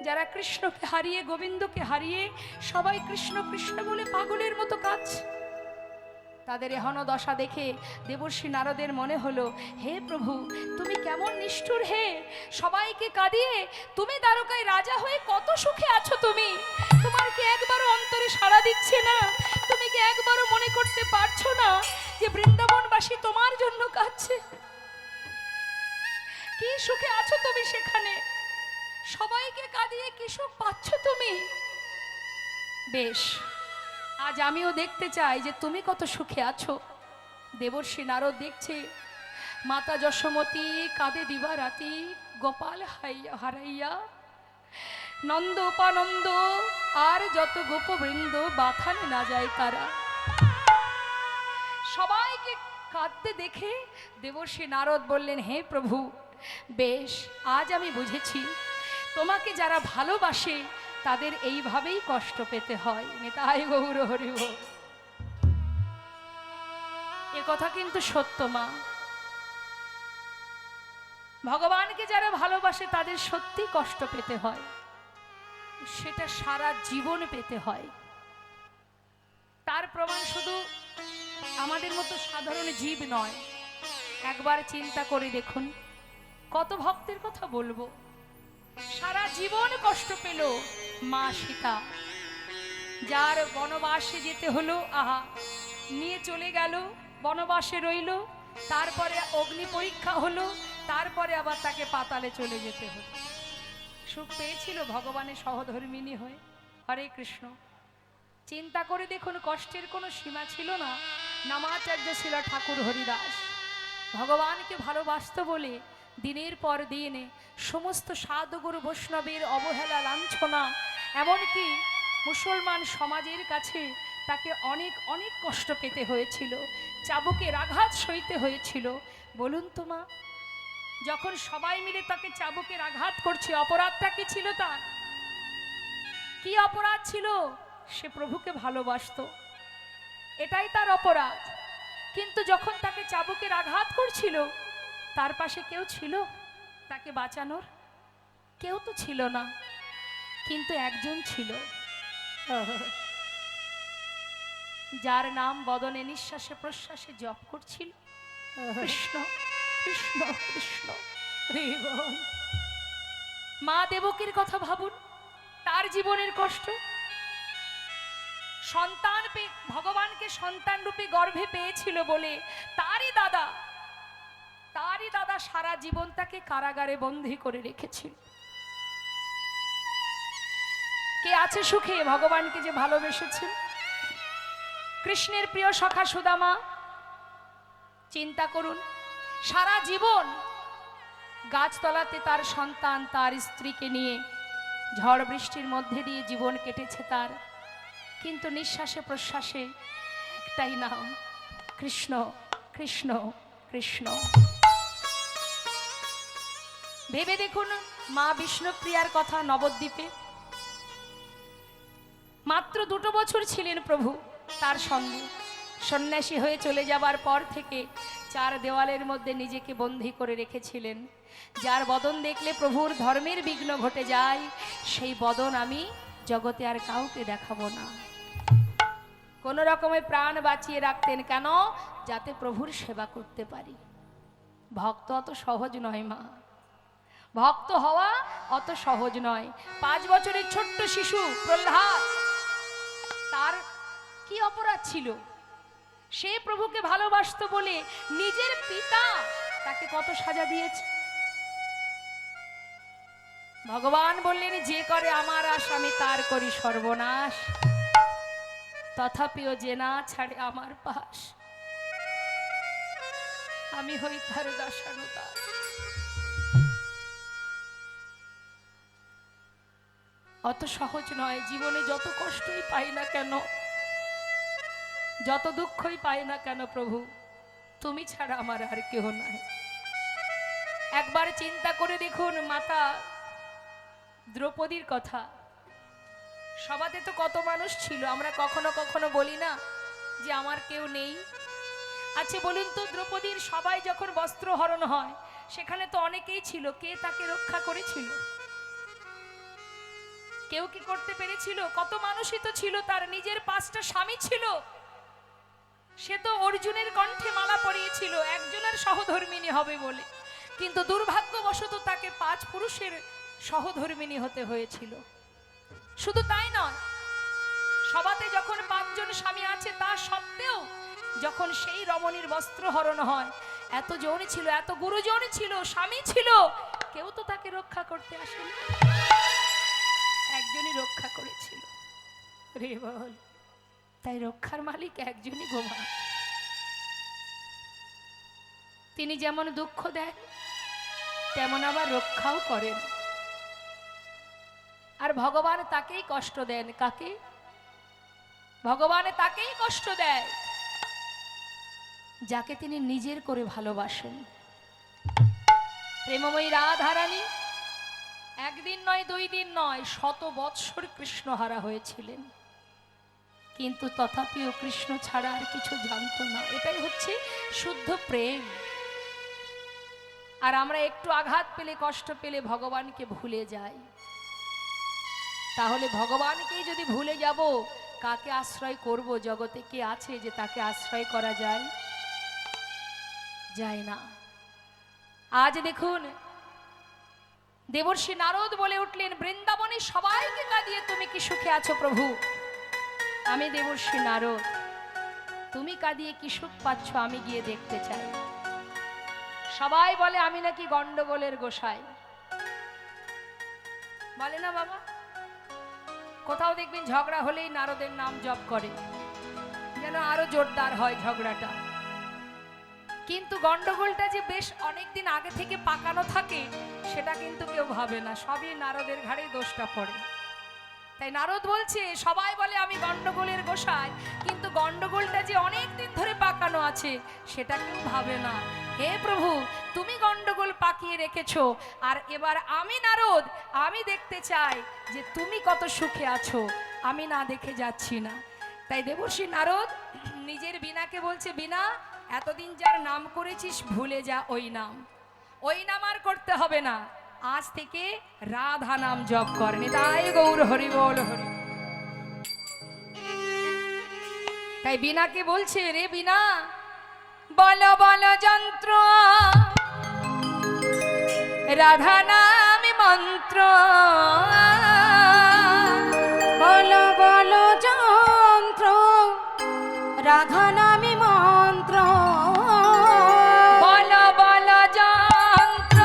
যারা কৃষ্ণকে হারিয়ে, গোবিন্দকে হারিয়ে সবাই কৃষ্ণ কৃষ্ণ বলে পাগলের মতো কাঁদছে, তাদের এহন দশা দেখে দেবর্ষি নারদের মনে হলো, হে প্রভু তুমি কেমন নিষ্ঠুর, হে সবাইকে কাঁদিয়ে তুমি দ্বারকায় রাজা হয়ে কত সুখে আছো, তুমি তোমার কি একবারও অন্তরে সাড়া দিচ্ছে না? তুমি কি একবারও মনে করতে পারছো না যে বৃন্দাবনবাসী তোমার জন্য কাঁদছে? কি সুখে আছো তুমি সেখানে, সবাইকে কাঁদিয়ে কি সুখ পাচ্ছ তুমি? বেশ, আজ আমিও দেখতে চাই যে তুমি কত সুখে আছো। দেবর্ষি নারদ দেখছে মাতা যশোমতী কাঁদে দিবারাতি, গোপাল হারাইয়া নন্দ উপানন্দ আর যত গোপবৃন্দ বাথানে না যায় কারা। সবাইকে কাঁদতে দেখে দেবর্ষি নারদ বললেন, হে প্রভু বেশ, আজ আমি বুঝেছি তোমাকে যারা ভালোবাসে তাদের এইভাবেই কষ্ট পেতে হয়। নিতাই গৌর হরি বল। এ কথা কিন্তু সত্য মা, ভগবানকে যারা ভালোবাসে তাদের সত্যি কষ্ট পেতে হয়, সেটা সারা জীবন পেতে হয়। তার প্রমাণ শুধু আমাদের মতো সাধারণ জীব নয়, একবার চিন্তা করে দেখুন, কত ভক্তের কথা বলবো সারা জীবন কষ্ট পেল মা সীতা, যার বনবাসে যেতে হলো, আহা নিয়ে চলে গেল, বনবাসে রইল, তারপরে অগ্নি পরীক্ষা হলো, তারপরে আবার তাকে পাতালে চলে যেতে হলো। সুখ পেয়েছিল ভগবানের সহধর্মিণী হয়ে। হরে কৃষ্ণ। চিন্তা করে দেখুন, কষ্টের কোনো সীমা ছিল না। নামাচার্য ছিল ঠাকুর হরিদাস, ভগবানকে ভালোবাসত বলে দিনের পর দিন সমস্ত সাধুগুরু বৈষ্ণবের অবহেলা, লাঞ্ছনা, এমনকি মুসলমান সমাজের কাছে তাকে অনেক অনেক কষ্ট পেতে হয়েছিল, চাবুকের আঘাত সইতে হয়েছিল। বলুন তো মা, যখন সবাই মিলে তাকে চাবুকের আঘাত করছে, অপরাধটা কি ছিল তার? কি অপরাধ ছিল? সে প্রভুকে ভালোবাসতো, এটাই তার অপরাধ। কিন্তু যখন তাকে চাবুকের আঘাত করছিল, তার পাশে কেউ ছিল তাকে বাঁচানোর? কেউ তো ছিল না, কিন্তু একজন ছিল, যার নাম বদনে নিঃশ্বাসে প্রশ্বাসে জপ করছিল, কৃষ্ণ কৃষ্ণ কৃষ্ণ। মা দেবকীর কথা ভাবুন, তার জীবনের কষ্ট। সন্তান ভগবানকে সন্তান রূপে গর্ভে পেয়েছিল বলে তারই দাদা সারা জীবন তাকে কারাগারে বন্দী করে রেখেছিল। কে আছে সুখে ভগবানকে যে ভালোবেসেছেন? কৃষ্ণের প্রিয় সখা সুদামা, চিন্তা করুন, সারা জীবন গাছতলাতে তার সন্তান, তার স্ত্রীকে নিয়ে ঝড় বৃষ্টির মধ্যে দিয়ে জীবন কেটেছে তার, কিন্তু নিঃশ্বাসে প্রশ্বাসে একটাই নাম, কৃষ্ণ কৃষ্ণ কৃষ্ণ। ভেবে দেখুন মা বিষ্ণুপ্রিয়ার কথা। নবদ্বীপে মাত্র 2 বছর ছিলেন প্রভু তার সঙ্গে, সন্ন্যাসী হয়ে চলে যাবার পর থেকে 4 দেওয়ালের মধ্যে নিজেকে বন্দী করে রেখেছিলেন। যার বদন দেখলে প্রভুর ধর্মের বিঘ্ন ঘটে যায়, সেই বদন আমি জগতে আর কাউকে দেখাবো না। কোন রকমে প্রাণ বাঁচিয়ে রাখতেন, কেন? যাতে প্রভুর সেবা করতে পারি। ভক্ত অত সহজ নয় মা, ভক্ত হওয়া অত সহজ নয়। 5 বছরের ছোট্ট শিশু প্রহ্লাদ, তার কি অপরাধ ছিল? সে প্রভুকে ভালোবাসতো বলে নিজের পিতা তাকে কত সাজা দিয়েছে। ভগবান বললেন, যে করে আমার আশ আমি তার করি সর্বনাশ, তথাপিও যে না ছাড়ে আমার পাশ, আমি হই তার দাসানুদাস। অত সহজ নয়। জীবনে যত কষ্টই পাই না কেন, যত দুঃখই পাই না কেন, প্রভু তুমি ছাড়া আমার আর কেউ নাই। একবার চিন্তা করে দেখুন মাতা দ্রৌপদীর কথা। সভাতে তো কত মানুষ ছিল, আমরা কখনো কখনো বলি না যে আমার কেউ নেই। আচ্ছা বলুন তো, দ্রৌপদীর সবাই যখন বস্ত্র হরণ হয়, সেখানে তো অনেকেই ছিল, কে তাকে রক্ষা করেছিল? কেউ কি করতে পেরেছিল? কত মানুষই তো ছিল, তার নিজের 5টা স্বামী ছিল, সে তো অর্জুনের কণ্ঠে মালা পরিয়েছিল একজনের সহধর্মিণী হবে বলে, কিন্তু দুর্ভাগ্যবশত তাকে 5 পুরুষের সহধর্মিণী হতে হয়েছিল। শুধু তাই নয়, সভাতে যখন 5 জন স্বামী আছে তা সত্ত্বেও যখন সেই রমণীর বস্ত্র হরণ হয়, এত জন ছিল, এত গুরুজন ছিল, স্বামী ছিল, কেউ তো তাকে রক্ষা করতে আসেনি, একজনই রক্ষা করেছিল রে বল। তাই রক্ষার মালিক একজনই গোমা। তিনি যেমন দুঃখ দেন তেমন আবার রক্ষাও করেন। আর ভগবান তাকেই কষ্ট দেন। কাকে? ভগবান তাকেই কষ্ট দেয় যাকে তিনি নিজের করে ভালোবাসেন। প্রেমময়ী রাধারানী একদিন নয়, 2 দিন নয়, 100 বৎসর কৃষ্ণহারা হয়েছিলেন, কিন্তু তথাপিও কৃষ্ণ ছাড়া আর কিছু জানত না। এটাই হচ্ছে শুদ্ধ প্রেম। আর আমরা একটু আঘাত পেলে, কষ্ট পেলে ভগবানকে ভুলে যাই। তাহলে ভগবানকেই যদি ভুলে যাব, কাকে আশ্রয় করব? জগতে কে আছে যে তাকে আশ্রয় করা যায়? যায় না। আজ দেখুন, দেবর্ষি নারদ বলে উঠলেন, বৃন্দাবনে সবাইকে কাঁদিয়ে তুমি কি সুখে আছো প্রভু? আমি দেবর্ষি নারদ, তুমি কাঁদিয়ে কি সুখ পাচ্ছ আমি গিয়ে দেখতে চাই। সবাই বলে আমি নাকি গন্ডগোলের গোসাই, বলে না বাবা? কোথাও দেখবেন ঝগড়া হলেই নারদের নাম জপ করে, যেন আরো জোরদার হয় ঝগড়াটা। কিন্তু গন্ডগোলটা যে বেশ অনেকদিন আগে থেকে পাকানো থাকে সেটা কিন্তু কেউ ভাবে না, সবই নারদের ঘাড়েই দোষটা পড়ে। তাই নারদ বলছে, সবাই বলে আমি গন্ডগোলের গোসাই, কিন্তু গন্ডগোলটা যে অনেক দিন ধরে পাকানো আছে সেটা কেউ ভাবে না। হে প্রভু, তুমি গন্ডগোল পাকিয়ে রেখেছো, আর এবার আমি নারদ, আমি দেখতে চাই যে তুমি কত সুখে আছো, আমি না দেখে যাচ্ছি না। তাই দেবর্ষি নারদ নিজের বীণাকে বলছে, বীণা, এতদিন যার নাম করেছিস ভুলে যা ওই নাম, ওই নাম আর করতে হবে না, আজ থেকে রাধা নাম জপ কর। নিতাই গৌর হরি বল হরি। তাই বীণাকে বলছে, রে বীণা, বল বল যন্ত্র রাধা নামে মন্ত্র, বল বল যন্ত্র রাধা নামে মন্ত্র, বল বল যন্ত্র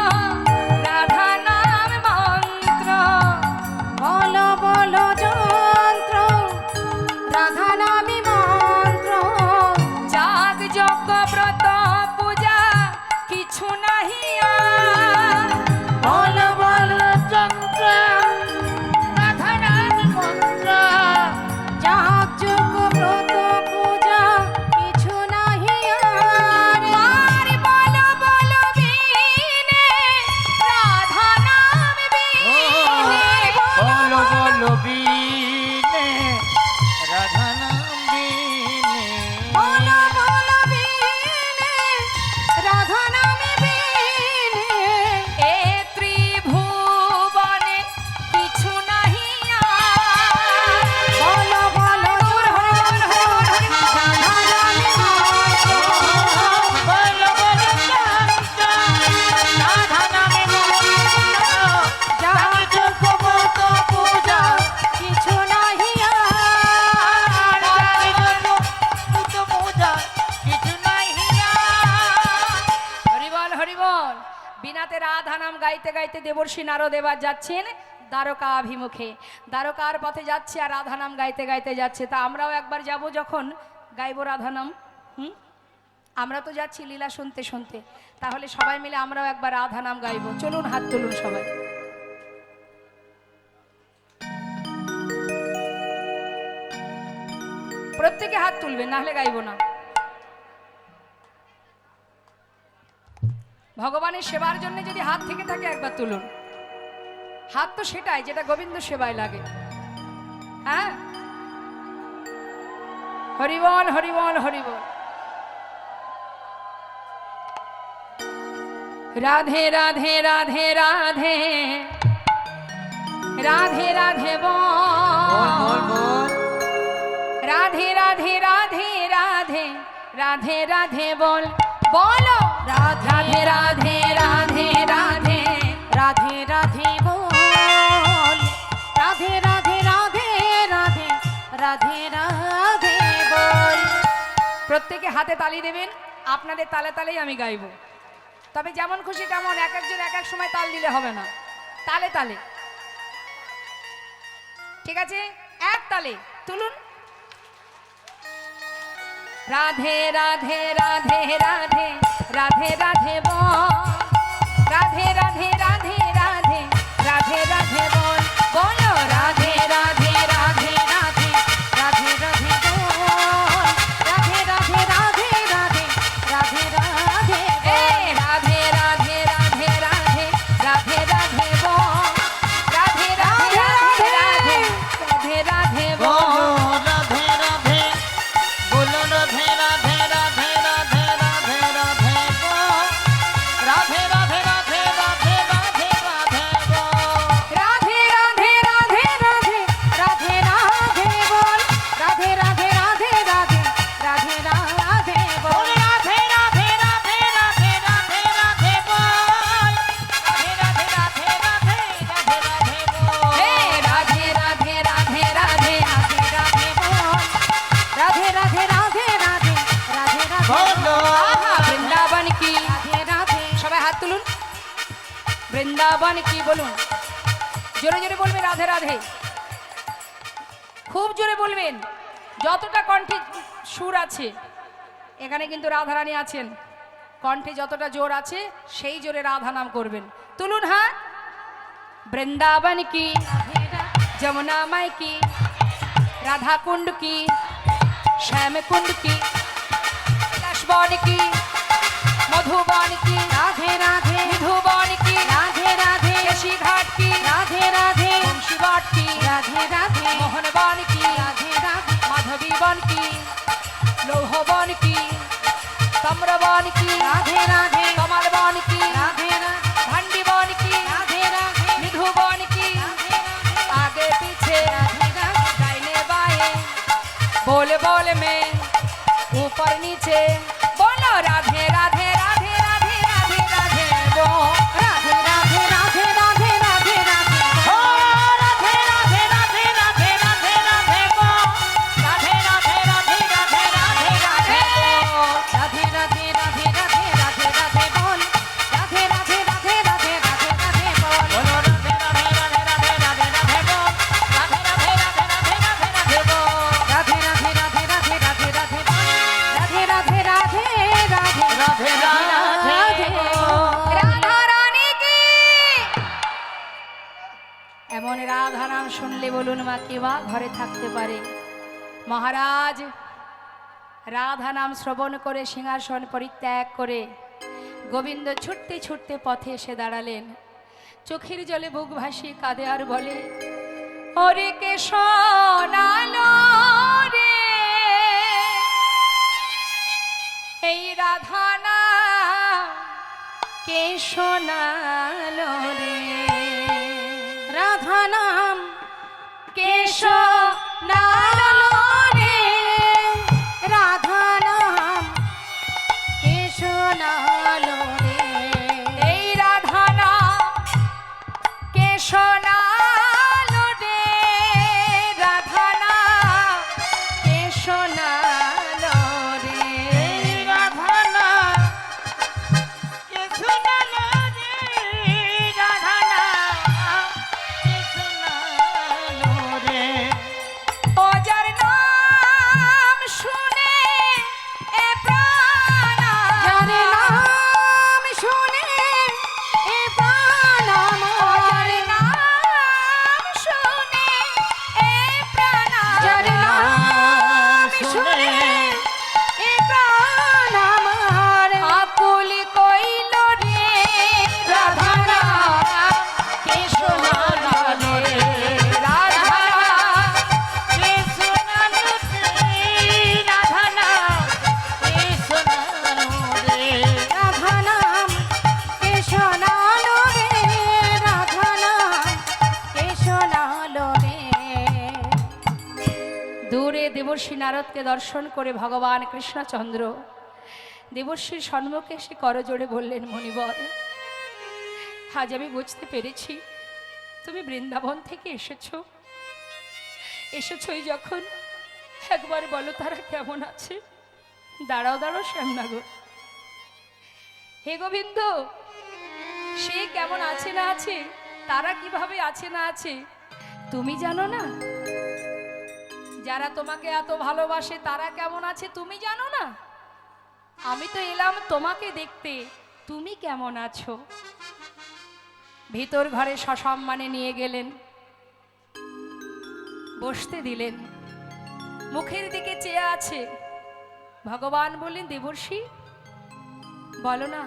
রাধা নামে মন্ত্র, বল বল যন্ত্র রাধা নামে মন্ত্র, যাগ যজ্ঞ ব্রত পূজা কিছু নাহি আর, বল বল যন্ত্র রাধা নামে মন্ত্র, যাগ যজ্ঞ ব্রত পূজা কিছু নাহি আর, আর বল বল বীণে রাধা নামে বীণে, বল বল বীণে রাধা নাম বীণে, বল বল বীণে রাধা নামে বীণে, এ ত্রিভুবনে কিছু নাহি আর, বল বল রাধা নামে মন্ত্র, বল বল যন্ত্র রাধা নামে মন্ত্র, যাগ যজ্ঞ ব্রত পূজা কিছু নাহি আর, যাগে যজ্ঞ পুত পূজা কিছু নাই হিয়া। হরিবল হরিবল। বিনাতে রাধা নাম গাইতে গাইতে দেবর্ষি নারদ এবার যাচ্ছেন দ্বারকা অভিমুখে, দ্বারকার পথে যাচ্ছে আর রাধা নাম গাইতে গাইতে যাচ্ছে। তা আমরাও একবার যাব, যখন গাইবো রাধা নাম। আমরা তো যাচ্ছি লীলা শুনতে শুনতে, তাহলে সবাই মিলে আমরাও একবার রাধা নাম গাইবো। চলুন, হাত তুলুন সবাই। প্রত্যেকে হাত তুলবেন, নাহলে গাইবো না। ভগবানের সেবার জন্য যদি হাত থেকে থাকে একবার তুলুন। হাত তো সেটাই যেটা গোবিন্দ সেবায় লাগে। হ্যাঁ, হরিবল হরিবল হরিবল। রাধে রাধে রাধে রাধে রাধে রাধে বল বল বল বল রাধে রাধে রাধে রাধে রাধে রাধে বল বলো রাধে রাধে রাধে রাধে রাধে রাধে বল রাধে রাধে রাধে রাধে রাধে রাধে বল। প্রত্যেকে হাতে তালি দেবেন, আপনাদের তালে তালেই আমি গাইবো। তবে যেমন খুশি তেমন এক একজন এক এক সময় তাল দিলে হবে না, তালে তালে, ঠিক আছে? এক তালে তুলুন। রাধে রাধে রাধে রাধে রাধে রাধে বল রাধে রাধে রাধে রাধে রাধে রাধে বল বলো রাধে রাধে রাধে রাধে রাধে রাধে বল রাধে রাধে রাধে রাধে রাধে রাধে এ রাধে রাধে রাধে রাধে রাধে রাধে বল রাধে রাধে রাধে রাধে রাধে রাধে বল বলো রাধে রাধে বলো রাধে রাধে রাধে রাধে রাধে রাধে বল রাধে রাধে রাধে রাধে রাধে রাধে বল রাধে রাধে রাধে রাধে রাধে রাধে বল রাধে রাধে রাধে রাধে রাধে রাধে বল রাধে রাধে রাধে রাধে রাধে রাধে বল রাধে রাধে রাধে রাধে রাধে বল হে রাধে রাধে রাধে রাধে রাধে রাধে বল রাধে রাধে রাধে রাধে রাধে রাধে বলো আহা বৃন্দাবন কি রাধে রাধে সবাই হাত তুলুন। বৃন্দাবন কি বলুন, জোরে জোরে বলবেন রাধে রাধে, খুব জোরে বলবেন, যতটা কণ্ঠে সুর আছে। এখানে কিন্তু রাধারানী আছেন, কণ্ঠে যতটা জোর আছে সেই জোরে রাধা নাম করবেন। তুলুন হাত। বৃন্দাবন কি, যमुना माई की, राधा कुंड की, श्याम कुंड की, कैलाशवन की, मधुबन की, राधे राधे मधुबन की, राधे राधे केशी घाट की, राधे राधे वंशी घाट की, राधे राधे मोहनवन की, राधे राधे माधवी वन की, लोहवन की, तम्रवन की, राधे राधे कमल वन की, राधे राधे भंडी वन की, राधे राधे निधुवन की, आगे पीछे दाहिने बाएं, बोल बोल में ऊपर नीचे बोलो राधे राधे राधे राधे राधे राधे बोल राधे राधे राधे राधे राधे राधे ओ राधे राधे राधे राधे राधे राधे बोल राधे राधे राधे राधे राधे राधे बोल राधे राधे राधे राधे राधे राधे बोल राधे राधे राधे राधे राधे राधे बोल बोलो राधे राधे राधे राधे राधे राधे बोल राधे राधे राधे राधे राधे राधे बोल राधे राधे राधे राधे राधे राधे बोल राधे राधे राधे राधे राधे राधे बोल राधा रानी की এমন রাধা নাম শুনলে বলুন মা কে বা ঘরে থাকতে পারে। মহারাজ রাধা নাম শ্রবণ করে সিংহাসন পরিত্যাগ করে গোবিন্দ ছুটতে ছুটতে পথে এসে দাঁড়ালেন। চোখের জলে বুক ভাসিয়ে কাঁদে আর বলে ওরে কে শোনালো রে এই রাধা নাম কে শোনালো রে राधा नाम কে শোনালো রে राधा नाम केशनालो रे এই রাধা নাম কে শোনালো রে রাধা নাম কে শোনালো রে রাধা না কে শোনালো রে রাধা না কে শোনালো রে ও যার দেবর্ষি নারদকে দর্শন করে ভগবান কৃষ্ণচন্দ্র দেবর্ষির সম্মুখে এসে করজোড়ে বললেন, মণিবর, আজ আমি বুঝতে পেরেছি তুমি বৃন্দাবন থেকে এসেছই যখন, একবার বলো তারা কেমন আছে। দাঁড়াও দাঁড়াও শ্যামনগর, হে গোবিন্দ, সে কেমন আছে না আছে, তারা কিভাবে আছে না আছে তুমি জানো না? যারা তোমাকে এত ভালোবাসে তারা কেমন আছে তুমি জানো না? আমি তো এলাম তোমাকে দেখতে, তুমি কেমন আছো। ভিতর ঘরে সসম্মানে নিয়ে গেলেন, বসতে দিলেন, মুখের দিকে চেয়ে আছে। ভগবান বললেন, দেবর্ষি বলো না,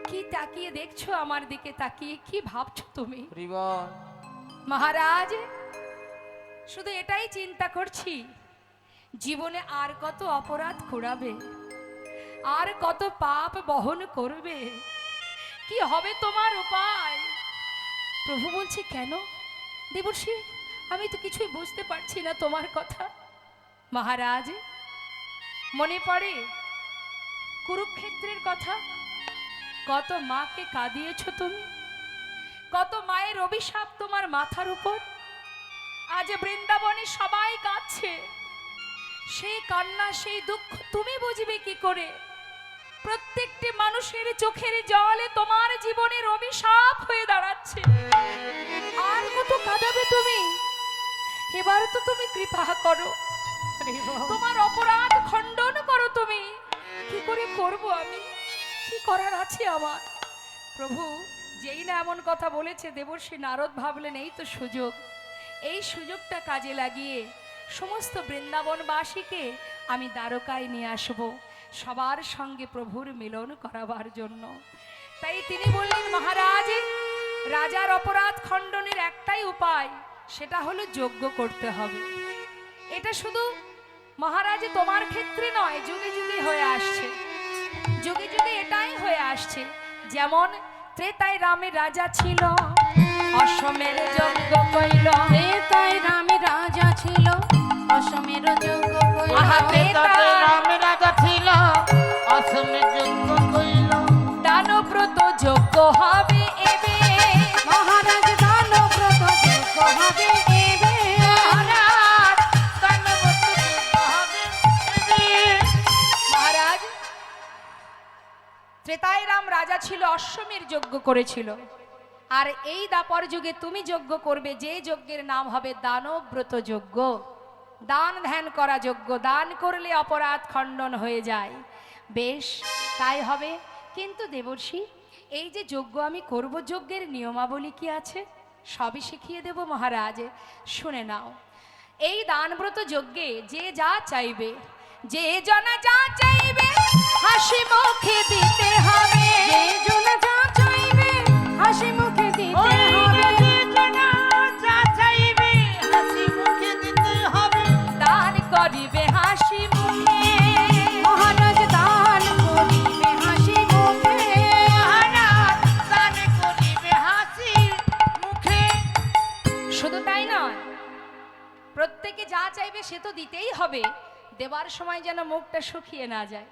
কি তাকিয়ে দেখছো আমার দিকে তাকিয়ে, কি ভাবছো তুমি? মহারাজ, শুধু এটাই চিন্তা করছি, জীবনে আর কত অপরাধ কুড়াবে, আর কত পাপ বহন করবে, কি হবে তোমার উপায়? প্রভু বলছে, কেন দেবর্ষি, আমি তো কিছুই বুঝতে পারছি না তোমার কথা। মহারাজ, মনে পড়ে কুরুক্ষেত্রের কথা, কত মাকে কাঁদিয়েছ তুমি, কত মায়ের অভিশাপ তোমার মাথার উপর। আজ বৃন্দাবনে সবাই কাঁদছে, সেই কান্না সেই দুঃখ তুমি বুঝবে কি করে? প্রত্যেকটি মানুষের চোখের জলে তোমার জীবনের অভিশাপ হয়ে দাঁড়াচ্ছে। আর কত কাঁদাবে তুমি? এবার তো তুমি কৃপা করো, তোমার অপরাধ খণ্ডন করো। তুমি কি করে করব আমি, কি করার আছে আমার? প্রভু যেই না এমন কথা বলেছে, দেবর্ষি নারদ ভাবলেন, এই তো সুযোগ, এই সুযোগটা কাজে লাগিয়ে সমস্ত বৃন্দাবনবাসীকে আমি দ্বারকায় নিয়ে আসব, সবার সঙ্গে প্রভুর মিলন করাবার জন্য। তাই তিনি বললেন, মহারাজ, রাজার অপরাধ খণ্ডনের একটাই উপায়, সেটা হলো যজ্ঞ করতে হবে। এটা শুধু মহারাজ তোমার ক্ষেত্রে নয়, যুগে যুগে হয়ে আসছে, যুগে যুগে এটাই হয়ে আসছে। যেমন ত্রেতায় রামের রাজা ছিল, অশ্বমের যজ্ঞ কইল। ত্রেতায় রামের রাজা ছিল, অশ্বমের যজ্ঞ কইল। ত্রেতায় রামের রাজা ছিল, অশ্বমের যজ্ঞ কইল। দানব্রত যজ্ঞ হবে এবে, মহারাজ দানব্রত যজ্ঞ হবে এবে। মহারাজ, ত্রেতায় রাম রাজা ছিল, অশ্বমের যজ্ঞ করেছিল। আর এই দাপর যুগে তুমি যজ্ঞ করবে, যে যজ্ঞের নাম হবে দানব্রত যজ্ঞ, দান ধ্যান করা যজ্ঞ। দান করলে অপরাধ খণ্ডন হয়ে যায়। বেশ, তাই হবে। কিন্তু দেবর্ষি, এই যে যজ্ঞ আমি করব, যজ্ঞের নিয়মাবলী কি আছে সবই শিখিয়ে দেব মহারাজ। শুনে নাও, এই দানব্রত যজ্ঞে যে যা চাইবে, যে জনা যা চাইবে, হাসি মুখে দিতে হবে। যে জন যা চাইবে, হাসি মুখে দিতে হবে। দান করিবে হাসি মুখে, মহারাজ দান করিবে হাসি মুখে। শুধু তাই নয়, প্রত্যেকে যা চাইবে সে তো দিতেই হবে। দেবার সময় যেন মুখটা শুকিয়ে না যায়।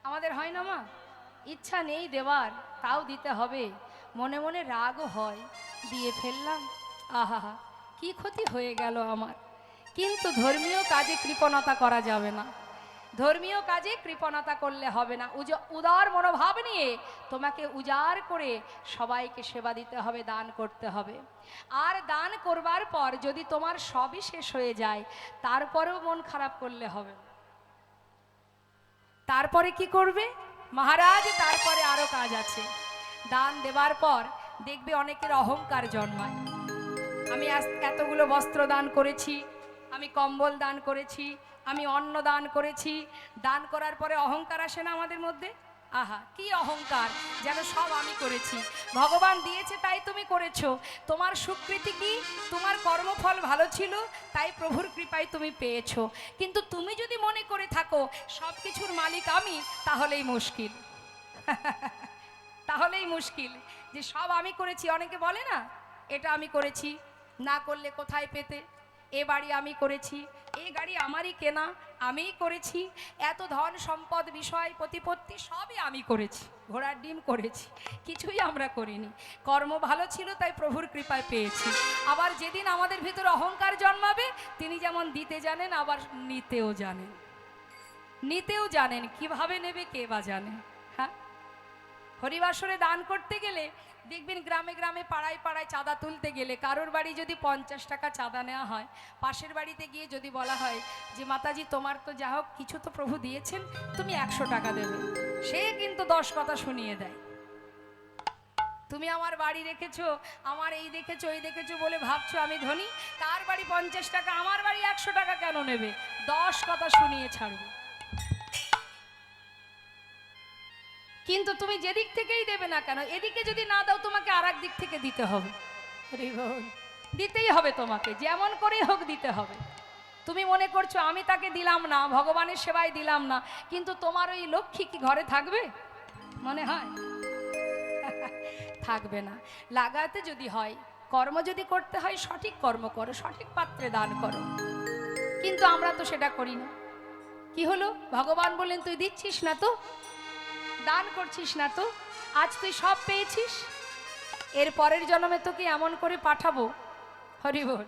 আমাদের হয় না মা, ইচ্ছা নেই দেবার, তাও দিতে হবে, মনে মনে রাগও হয়, দিয়ে ফেললাম, আহা কি ক্ষতি হয়ে গেল আমার। কিন্তু ধর্মীয় কাজে কৃপণতা করা যাবে না, ধর্মীয় কাজে কৃপণতা করলে হবে না। উদার মনোভাব নিয়ে তোমাকে উজাড় করে সবাইকে সেবা দিতে হবে, দান করতে হবে। আর দান করবার পর যদি তোমার সবই শেষ হয়ে যায়, তারপরেও মন খারাপ করলে হবে না। তারপরে কি করবে মহারাজ? তারপরে আরো কাজ আছে। দান দেবার পর দেখবে অনেকের অহংকার জন্মায়। আমি এতগুলো বস্ত্র দান করেছি, আমি কম্বল দান করেছি, আমি অন্ন দান করেছি। দান করার পরে অহংকার আসে না আমাদের মধ্যে? আহা কি অহংকার, যেন সব আমি করেছি, ভগবান দিয়েছে তাই তুমি করেছো। তোমার স্বীকৃতি কি? তোমার কর্মফল ভালো ছিল তাই প্রভুর কৃপায় তুমি পেয়েছো। কিন্তু তুমি যদি মনে করে থাকো সব কিছুর মালিক আমি, তাহলেই মুশকিল। তাহলেই মুশকিল যে সব আমি করেছি। অনেকে বলে না, এটা আমি করেছি, না করলে কোথায় পেতে, এ বাড়ি আমি করেছি, এ এই গাড়ি আমারই কেনা, আমিই করেছি, এত ধন সম্পদ বিষয় প্রতিপত্তি সবই আমি করেছি, ঘোড়ার ডিম করেছি, কিছুই আমরা করিনি। কর্ম ভালো ছিল তাই প্রভুর কৃপায় পেয়েছি। আবার যেদিন আমাদের ভিতরে অহংকার জন্মাবে, তিনি যেমন দিতে জানেন আবার নিতেও জানেন, নিতেও জানেন, কিভাবে নেবে কে বা জানে। হ্যাঁ, হরিবাসরে দান করতে গেলে দেখবেন গ্রামে গ্রামে পাড়ায় পাড়ায় চাঁদা তুলতে গেলে কারোর বাড়ি যদি 50 টাকা চাঁদা নেওয়া হয়, পাশের বাড়িতে গিয়ে যদি বলা হয় যে মাতাজি তোমার তো যা হোক কিছু তো প্রভু দিয়েছেন, তুমি 100 টাকা দেবে, সে কিন্তু 10 কথা শুনিয়ে দেয়। তুমি আমার বাড়ি রেখেছো, আমার এই দেখেছো ওই দেখেছো বলে ভাবছো আমি ধনী, তার বাড়ি 50 টাকা, আমার বাড়ি 100 টাকা কেন নেবে, 10 কথা শুনিয়ে ছাড়বে। কিন্তু তুমি যেদিক থেকেই দেবে না কেন, এদিকে যদি না দাও তোমাকে আর দিক থেকে দিতে হবে, দিতেই হবে তোমাকে, যেমন করেই হোক দিতে হবে। তুমি মনে করছো আমি তাকে দিলাম না, ভগবানের সেবায় দিলাম না, কিন্তু তোমার ওই লক্ষ্মী কি ঘরে থাকবে? মনে হয় থাকবে না। লাগাতে যদি হয়, কর্ম যদি করতে হয়, সঠিক কর্ম করো, সঠিক পাত্রে দান করো, কিন্তু আমরা তো সেটা করি না। কি হলো, ভগবান বললেন তুই দিচ্ছিস না তো, দান করছিস না তো, আজ তুই সব পেয়েছিস, এর পরের জন্মে তোকে এমন করে পাঠাবো, হরি বল,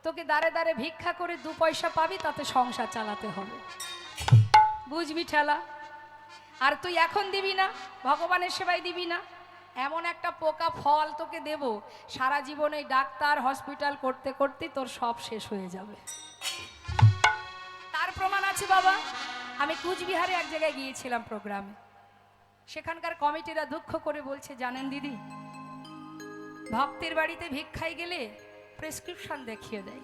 তোকে দাঁড়ে দাঁড়ে ভিক্ষা করে 2 পয়সা পাবি, তাতে সংসার চালাতে হবে, বুঝবি ঠেলা। আর তুই এখন দিবি না, ভগবানের সেবায় দিবি না, এমন একটা পোকা ফল তোকে দেব, সারা জীবনে ডাক্তার হসপিটাল করতে করতে তোর সব শেষ হয়ে যাবে। তার প্রমাণ আছে বাবা। আমি কুচবিহারে এক জায়গায় গিয়েছিলাম প্রোগ্রামে, সেখানকার কমিটিরা দুঃখ করে বলছে জানেন দিদি, ভক্তের বাড়িতে ভিক্ষায় গেলে প্রেসক্রিপশন দেখিয়ে দেয়,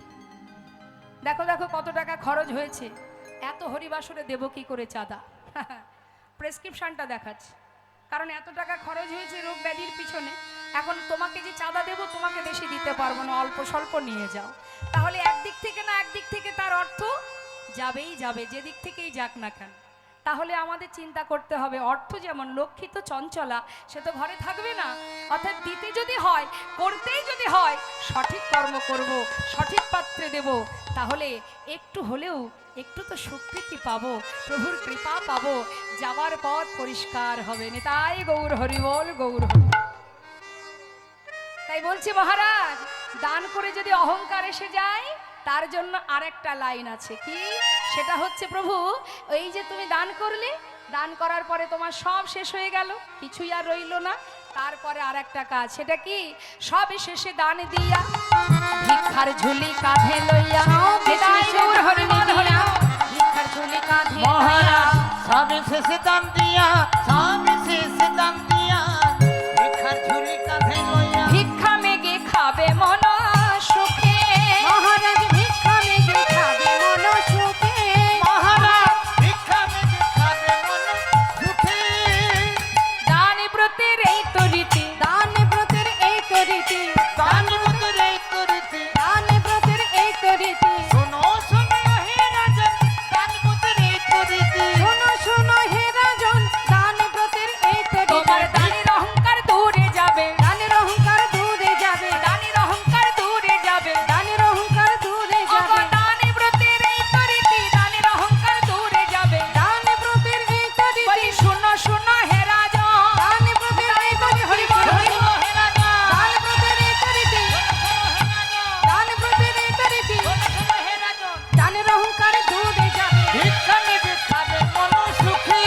দেখো দেখো কত টাকা খরচ হয়েছে, এত হরিবাসরে দেব কি করে চাঁদা, প্রেসক্রিপশনটা দেখাচ্ছে, কারণ এত টাকা খরচ হয়েছে রোগ ব্যাধির পিছনে, এখন তোমাকে যে চাঁদা দেব তোমাকে বেশি দিতে পারবো না, অল্প স্বল্প নিয়ে যাও। তাহলে একদিক থেকে না একদিক থেকে তার অর্থ যাবেই যাবে, যেদিক থেকেই যাক না কেন। তাহলে আমাদের চিন্তা করতে হবে, অর্থ যেমন লক্ষ্মী তো চঞ্চলা, সে তো ঘরে থাকবে না, অর্থাৎ দিতে যদি হয়, করতেই যদি হয়, সঠিক কর্ম করব, সঠিক পাত্রে দেব, তাহলে একটু হলেও একটু তো স্বীকৃতি পাবো, প্রভুর কৃপা পাবো, যাওয়ার পথ পরিষ্কার হবে। তাই গৌর হরিবল, গৌর হরি। তাই বলছি মহারাজ, দান করে যদি অহংকার এসে যায়, তার জন্য আরেকটা লাইন আছে, কি সেটা হচ্ছে প্রভু এই যে তুমি দান করলে, দান করার পরে তোমার সব শেষ হয়ে গেল, কিছুই আর রইল না, তারপরে আরেকটা কাজ, সেটা কি সব শেষে দান দিয়া ভিক্ষার ঝুলি কাঁধে লইয়া, ভিক্ষার ঝুলি কাঁধে মহারাজ সব শেষে দান দিয়া, সব শেষে দান দিয়া, ভিক্ষার ঝুলি কাঁধে লইয়া, ভিক্ষা মেগে খাবে মন সুখে, মহারাজ ভিক্ষা মেগে খাবে মন সুখে, মহারাজ ভিক্ষা মেগে খাবে মন সুখে। দান ব্রতের এই তো রীতি, দান ব্রতের এই তো রীতি, দান ব্রতের এই তো রীতি, দান ব্রতের এই তো রীতি, শোনো শোনো হে রাজন, দান ব্রতের এই তো রীতি, শোনো শোনো হে রাজন, দান ব্রতের এই তো রীতি, তোমার দানের অহংকার দূরে যাবে, দানের অহংকার দূরে যাবে, দানের অহংকার দূরে যাবে, দানের অহংকার দূরে যাবে, দান ব্রতের এই তো রীতি, দানের অহংকার দূরে যাবে, দান ব্রতের এই তো রীতি, বলি শোনো শোনো হে রাজন, দান ব্রতের এই তো রীতি, হরি বল, হরি বল, হে রাজন, দান ব্রতের এই তো রীতি, দান ব্রতের এই তো রীতি, হে রাজন, দানের অহংকার দূরে যাবে, ভিক্ষা মেগে খাবে মন সুখী,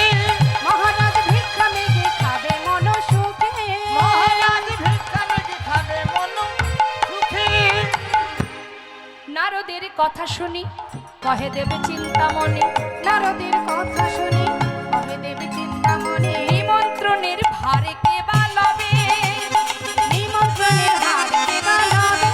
মহারাজ ভিক্ষা মেগে খাবে মন সুখে, মহারাজ ভিক্ষা মেগে খাবে মন সুখী। নারদের কথা শুনি কহে দেবে চিন্তামণি, নারদের কথা শুনি কহে দেবে চিন্তামণি, নিমন্ত্রণের ভারে কে বা লবে, নিমন্ত্রণের ভার কে বা লবে,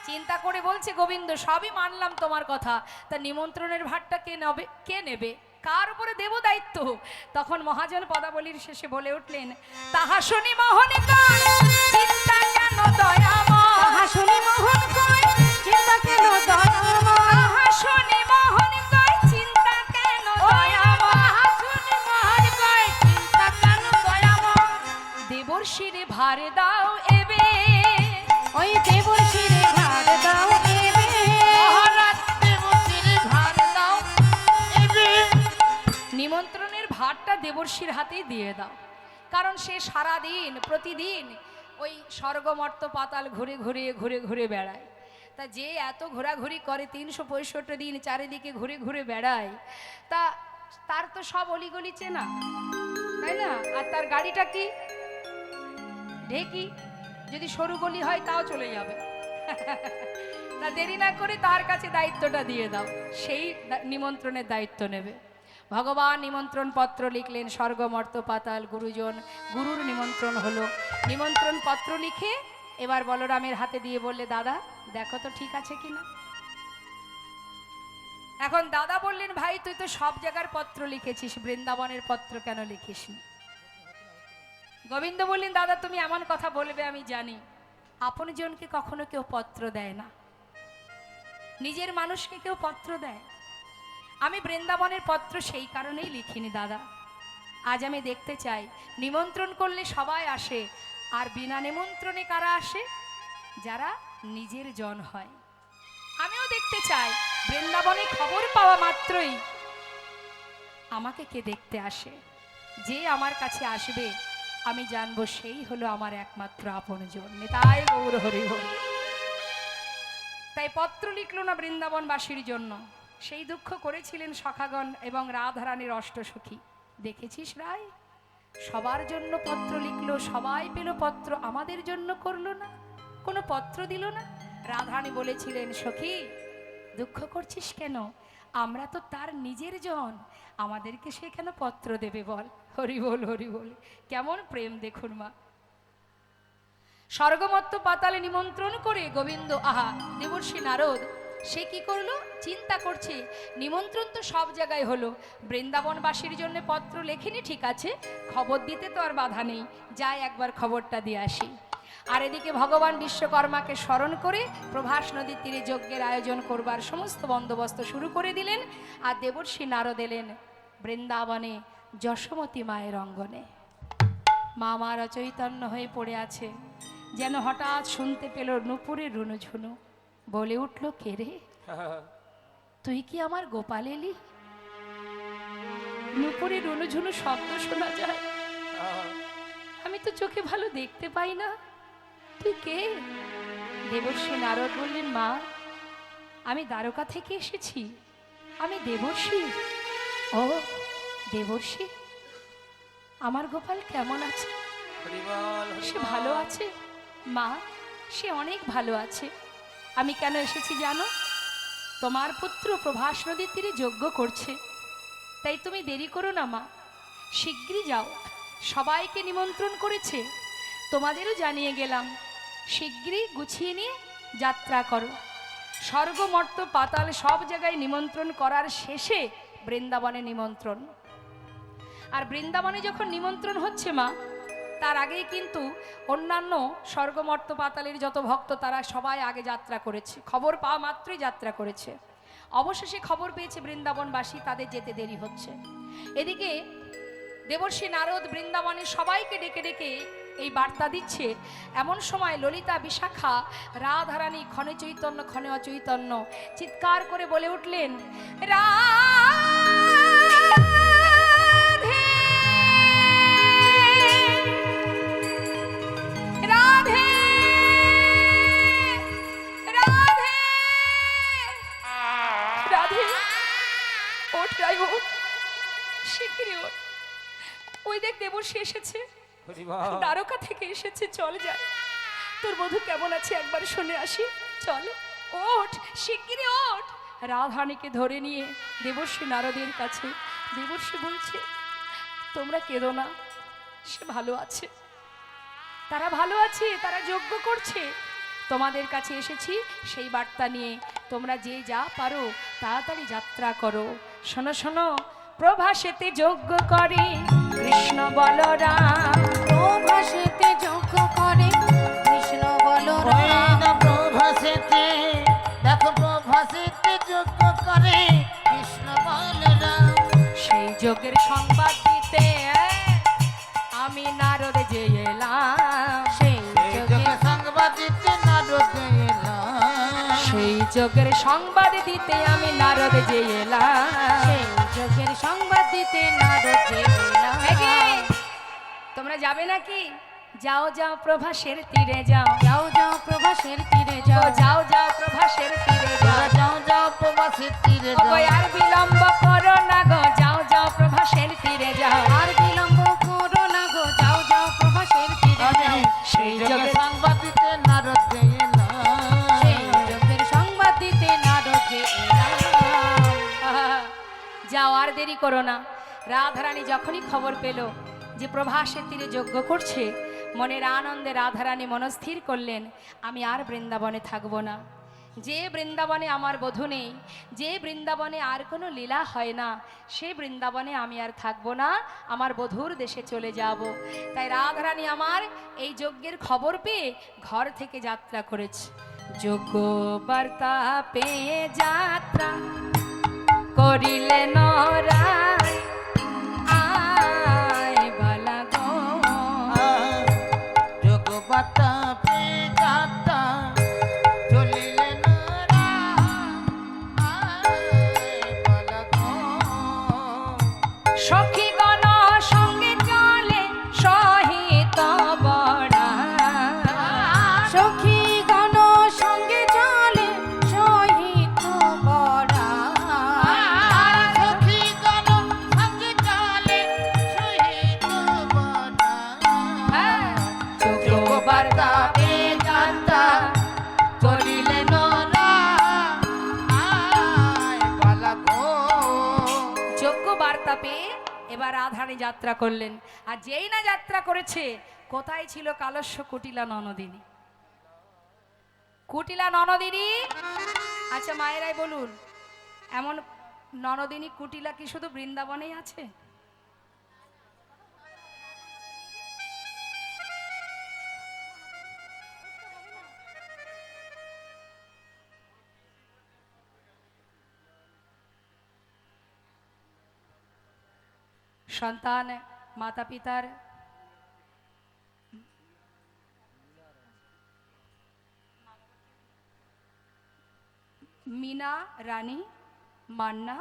চিন্তা করে বলছে গোবিন্দ সবই মানলাম তোমার কথা, তা নিমন্ত্রণের ভারটা কে নেবে, কে নেবে, কার উপরে দেব দায়িত্ব? তখন মহাজন পদাবলীর শেষে বলে উঠলেন, তাহা শুনি মোহনে কয় চিন্তা কেন দয়াময়, তাহা শুনি মোহন কয় চিন্তা কেন দয়াময়, তাহা শুনি মোহন কয় চিন্তা কেন দয়াময়, তাহা শুনি মোহন কয় চিন্তা কেন দয়াময়, দেবর শিরে ভারে দাও এবে, ওই দেবর্ষিরে ভার দাও এবে মহারাজ দেবর্ষির ভার দাও এবে। নিমন্ত্রণের ভারটা দেবর্ষির হাতেই দিয়ে দাও, কারণ সে সারা দিন প্রতিদিন ওই স্বর্গমর্ত পাতাল ঘুরে ঘুরে ঘুরে ঘুরে বেড়ায়। তা যে এত ঘোরাঘুরি করে 365 দিন চারিদিকে ঘুরে ঘুরে বেড়ায়, তা তার তো সব অলিগলি চেনা, তাই না? আর তার গাড়িটা কি ঢেকি, যদি সরু গলি হয় তাও চলে যাবে। তা দেরি না করে তার কাছে দায়িত্বটা দিয়ে দাও, সেই নিমন্ত্রণের দায়িত্ব নেবে। ভগবান নিমন্ত্রণ পত্র লিখলেন, স্বর্গমর্ত পাতাল গুরুজন, গুরুর নিমন্ত্রণ হলো। নিমন্ত্রণ পত্র লিখে এবার বলরামের হাতে দিয়ে বললে, দাদা দেখো তো ঠিক আছে কিনা। এখন দাদা বললেন, ভাই তুই তো সব জায়গার পত্র লিখেছিস, বৃন্দাবনের পত্র কেন লিখিসনি? গোবিন্দ বললেন, দাদা তুমি এমন কথা বলবে আমি জানি, আপনজনকে কখনো কেউ পত্র দেয় না, নিজের মানুষকে কেউ পত্র দেয়। আমি বৃন্দাবনের পত্র সেই কারণেই লিখিনি দাদা। আজ আমি দেখতে চাই, নিমন্ত্রণ করলে সবাই আসে, আর বিনা নিমন্ত্রণে কারা আসে? যারা নিজের জন হয়। আমিও দেখতে চাই বৃন্দাবনে খবর পাওয়া মাত্রই আমাকে কে দেখতে আসে। যে আমার কাছে আসবে আমি জানবো সেই হলো আমার একমাত্র আপনজন। তাই গৌর হরি হরি। তাই পত্র লিখলো না বৃন্দাবনবাসীর জন্য, সেই দুঃখ করেছিলেন সখাগণ এবং রাধারানীর অষ্টসখী। দেখেছিস রায়, সবার জন্য পত্র লিখলো, সবাই পেল পত্র, আমাদের জন্য করলো না, কোনো পত্র দিল না। রাধারানী বলেছিলেন, সখী দুঃখ করছিস কেন? আমরা তো তার নিজের জন, আমাদেরকে সে কেন পত্র দেবে বল? হরি বল হরি বল। কেমন প্রেম দেখুন মা। স্বর্গমত্ত পাতালে নিমন্ত্রণ করে গোবিন্দ, আহা দেবর্ষি নারদ সে কি করলো? চিন্তা করছে, নিমন্ত্রণ তো সব জায়গায় হলো, বৃন্দাবনবাসীর জন্য পত্র লেখেনি, ঠিক আছে, খবর দিতে তো আর বাধা নেই, যাই একবার খবরটা দিয়ে আসি। আর এদিকে ভগবান বিশ্বকর্মাকে স্মরণ করে প্রভাস নদীর তীরে যজ্ঞের আয়োজন করবার সমস্ত বন্দোবস্ত শুরু করে দিলেন। আর দেবর্ষি নারদ এলেন বৃন্দাবনে যশোমতী মায়ের অঙ্গনে। মা আমার অচৈতন্য হয়ে পড়ে আছে, যেন হঠাৎ শুনতে পেল নূপুরের রুনুঝুনু। বলে উঠল, কে রে, তুই কি আমার গোপাল এলি? নূপুরের রুনুঝুনু শব্দ শোনা যায়, আমি তো চোখে ভালো দেখতে পাই না, তুই কে? দেবর্ষি নারদ বললেন, মা আমি দ্বারকা থেকে এসেছি, আমি দেবর্ষি। ও দেবর্ষি, আমার গোপাল কেমন আছে? সে ভালো আছে মা, সে অনেক ভালো আছে। আমি কেন এসেছি জানো? তোমার পুত্র প্রভাস নদীর তীরে যজ্ঞ করছে, তাই তুমি দেরি করো না মা, শিগগিরই যাও, সবাইকে নিমন্ত্রণ করেছে, তোমাদেরও জানিয়ে গেলাম, শিগগিরই গুছিয়ে নিয়ে যাত্রা করো। স্বর্গমর্ত পাতাল সব জায়গায় নিমন্ত্রণ করার শেষে বৃন্দাবনে নিমন্ত্রণ। আর বৃন্দাবনে যখন নিমন্ত্রণ হচ্ছে মা, তার আগেই কিন্তু অন্যান্য স্বর্গমর্ত পাতালের যত ভক্ত তারা সবাই আগে যাত্রা করেছে, খবর পাওয়া মাত্রই যাত্রা করেছে। অবশেষে খবর পেয়েছে বৃন্দাবনবাসী, তাদের যেতে দেরি হচ্ছে। এদিকে দেবর্ষি নারদ বৃন্দাবনে সবাইকে ডেকে ডেকে এই বার্তা দিচ্ছে। এমন সময় ললিতা, বিশাখা, রাধারানী, ক্ষণে চৈতন্য ক্ষণে অচৈতন্য চিৎকার করে বলে উঠলেন, রাধে রাধে রাধে, ওঠ রাই ওঠ, শিগগিরই ওঠ, ওই দেখ দেবর্ষি এসেছে, দ্বারকা থেকে এসেছে, চল যাই, তোর বধূ কেমন আছে একবার শুনে আসি, চল ওঠ, শিগগিরই ওঠ। রাধারানীকে ধরে নিয়ে দেবর্ষি নারদের কাছে। দেবর্ষি বলছে, তোমরা কেঁদো না, সে ভালো আছে, তারা ভালো আছে, তারা যজ্ঞ করছে, তোমাদের কাছে এসেছি সেই বার্তা নিয়ে, তোমরা যে যা পারো তাড়াতাড়ি যাত্রা করো। শোনো শোনো, প্রভাসেতে যজ্ঞ করে কৃষ্ণ বলরাম, প্রভাসেতে যজ্ঞ করে কৃষ্ণ বলরাম, প্রভাসেতে দেখো, প্রভাসেতে যজ্ঞ করে কৃষ্ণ বলরাম। সেই যজ্ঞের সংবাদ দিতে আমি নারদ যে এলাম, সেই এই যজ্ঞের সংবাদ দিতে নারদ যজ্ঞের সংবাদ দিতে আমি নারদ যে এলাম। সেই যজ্ঞের সংবাদ দিতে নারদ যে এলাম। একে, তোমরা যাবে নাকি? যাও যাও প্রভাসের তীরে যাও, যাও যাও প্রভাসের তীরে যাও, যাও যাও প্রভাসের তীরে যাও, তোরা যাও যাও প্রবাসের তীরে ও যাও। গো আর বিলম্ব করো না গো, যাও যাও প্রভাসের তীরে যাও। আর বিলম্ব করো না গো, যাও যাও প্রভাসের তীরে যাও। সেই যোগে সংবাদ দিতে নারদ যে এলাম। সেই যজ্ঞের সংবাদ দিতে নারদ যে এলাম। যাও আর দেরি করো না। রাধারানী যখনই খবর পেল যে প্রভাসের তীরে যজ্ঞ করছে, মনের আনন্দে রাধারানী মনস্থির করলেন, আমি আর বৃন্দাবনে থাকবো না। যে বৃন্দাবনে আমার বধূ নেই, যে বৃন্দাবনে আর কোনো লীলা হয় না, সে বৃন্দাবনে আমি আর থাকবো না, আমার বধূর দেশে চলে যাব। তাই রাধারানী আমার এই যজ্ঞের খবর পেয়ে ঘর থেকে যাত্রা করেছে। যজ্ঞ বার্তা পেয়ে যাত্রা করিলেন রায়, আয় বালা গো। যোগবাতা পেজাতা চলিলেন সখীগণ সঙ্গে চলে সহিত বড়া, সখীগণ সঙ্গে চলে সহিত বরা। যোগবার্তা পেয়ে যাত্রা করিলেন যোগ্য বার্তা পেয়ে এবার রাধারানী যাত্রা করলেন। আর যেই না যাত্রা করেছে, কোথায় ছিল কালস্য কুটিলা ননদিনী? কুটিলা ননদিনী, আচ্ছা মায়েরাই বলুন, এমন ননদিনী কুটিলা কি শুধু বৃন্দাবনেই আছে? সন্তান মাতা পিতার মিনা রানী মান্না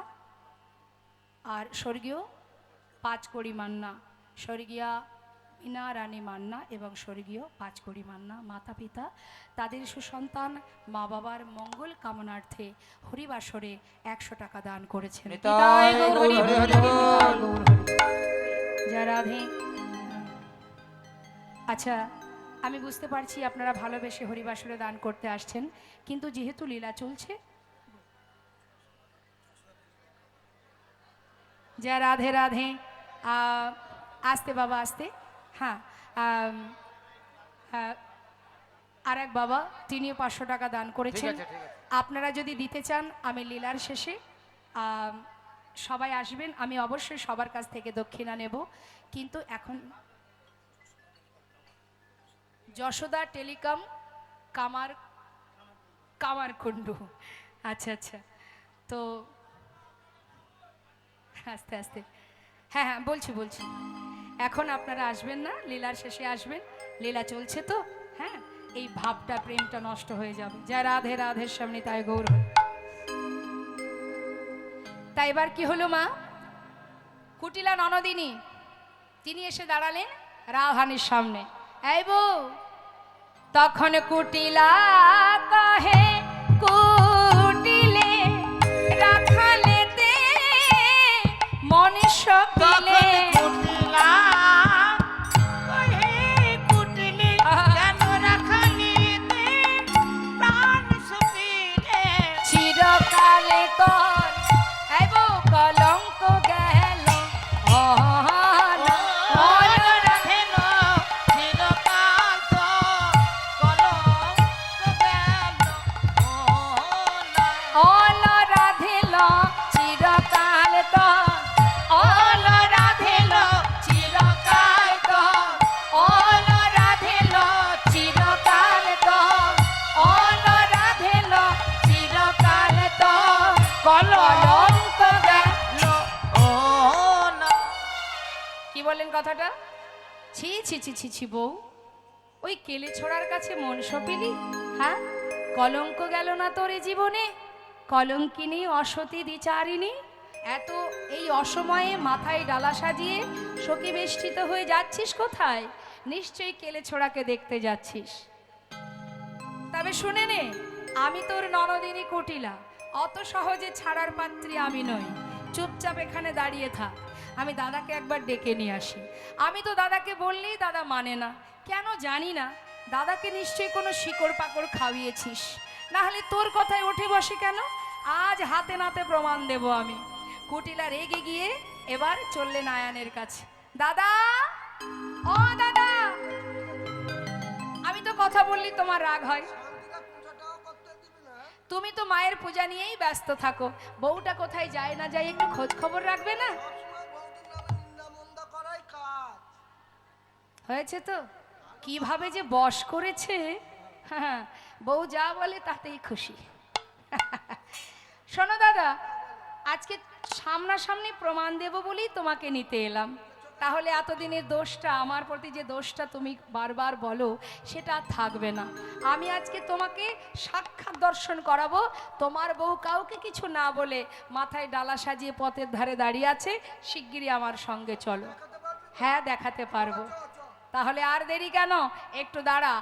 আর স্বর্গীয় পাঁচকড়ি মান্না, স্বর্গীয়া মিনা রানী মান্না এবং স্বর্গীয় পাঁচকড়ি মান্না মাতা পিতা তাদের সুসন্তান মা বাবার মঙ্গল কামনার্থে হরিবাসরে 100 টাকা দান করেছেন। নিতাই গৌর হরি হরি হরি বল। নিতাই গৌর হরি। জয় রাধে। আচ্ছা, আমি বুঝতে পারছি আপনারা ভালোবেসে হরিবাসরে দান করতে আসছেন, কিন্তু যেহেতু লীলা চলছে, জয় রাধে রাধে। আস্তে বাবা আস্তে। হ্যাঁ, আর এক বাবা, তিনিও 500 টাকা দান করেছেন। ঠিক আছে। আপনারা যদি দিতে চান, আমি লীলার শেষে সবাই আসবেন, আমি অবশ্যই সবার কাছ থেকে দক্ষিণা নেব। কিন্তু এখন যশোদা টেলিকম কামারকুণ্ডু। আচ্ছা আচ্ছা, তো আস্তে আস্তে, হ্যাঁ হ্যাঁ বলছি, এখন আপনারা আসবেন না, লীলার শেষে আসবেন। লীলা চলছে তো, হ্যাঁ, এই ভাবটা প্রেমটা নষ্ট হয়ে যাবে। যা রাধে রাধের সামনে তাই গৌর হয়। তাই এবার কি হলো মা? কুটিলা ননদিনী তিনি এসে দাঁড়ালেন রাধারানীর সামনে। এই বউ, তখন কুটিলা কহে কুটিলে রাখালেতে মনুষ্য পিলে। চিরকালে তোর এই বউ কলঙ্ক গেল, অল রাধিল চিরকাল তোর, অল রাধিল চিরকাল তোর, অল রাধিল চিরকাল তোর, অল রাধিল চিরকাল তোর, কলঙ্ক গেল। কি বললেন কথাটা? ছি ছি ছি ছি ছি বউ, ওই কেলে ছোড়ার কাছে মন সপিলি? হ্যাঁ, কলঙ্ক গেল না তোর এ জীবনে? কলঙ্কিনী অসতী দ্বিচারিণী, এত এই অসময়ে মাথায় ডালা সাজিয়ে শোকে বেষ্টিত হয়ে যাচ্ছিস কোথায়? নিশ্চয়ই কেলে ছোড়াকে দেখতে যাচ্ছিস। তবে শুনে নে, আমি তোর ননদিনী কুটিলা, অত সহজে ছাড়ার পাত্রী আমি নই। চুপচাপ এখানে দাঁড়িয়ে থাক, আমি দাদাকে একবার ডেকে নিয়ে আসি। আমি তো দাদাকে বললেই দাদা মানে না, কেন জানি না। দাদাকে নিশ্চয়ই কোনো শিকড় পাকড় খাওয়িয়েছিস, না হলে তোর কথায় উঠে বসে কেন? আজ হাতে নাতে প্রমাণ দেব আমি। কুটিলা রেগে গিয়ে এবার চললেন আয়ানের কাছে। দাদা, ও দাদা, আমি তো কথা বললি তোমার রাগ হয়। তুমি তো মায়ের পূজা নিয়েই ব্যস্ত থাকো, বউটা কোথায় যায় না যায় একটু খোঁজ খবর রাখবে না? হয়েছে তো, কিভাবে যে বশ করেছে। হ্যাঁ, বউ যা বলে তাতেই খুশি। শোনো দাদা, আজকে সামনাসামনি প্রমাণ দেব বলেই তোমাকে নিতে এলাম। তাহলে এতদিনের দোষটা, আমার প্রতি যে দোষটা তুমি বারবার বলো, সেটা আর থাকবে না। আমি আজকে তোমাকে সাক্ষাৎ দর্শন করাবো। তোমার বউ কাউকে কিছু না বলে মাথায় ডালা সাজিয়ে পথের ধারে দাঁড়িয়ে আছে। শিগগিরই আমার সঙ্গে চলো। হ্যাঁ, দেখাতে পারবো। তাহলে আর দেরি কেন, একটু দাঁড়া।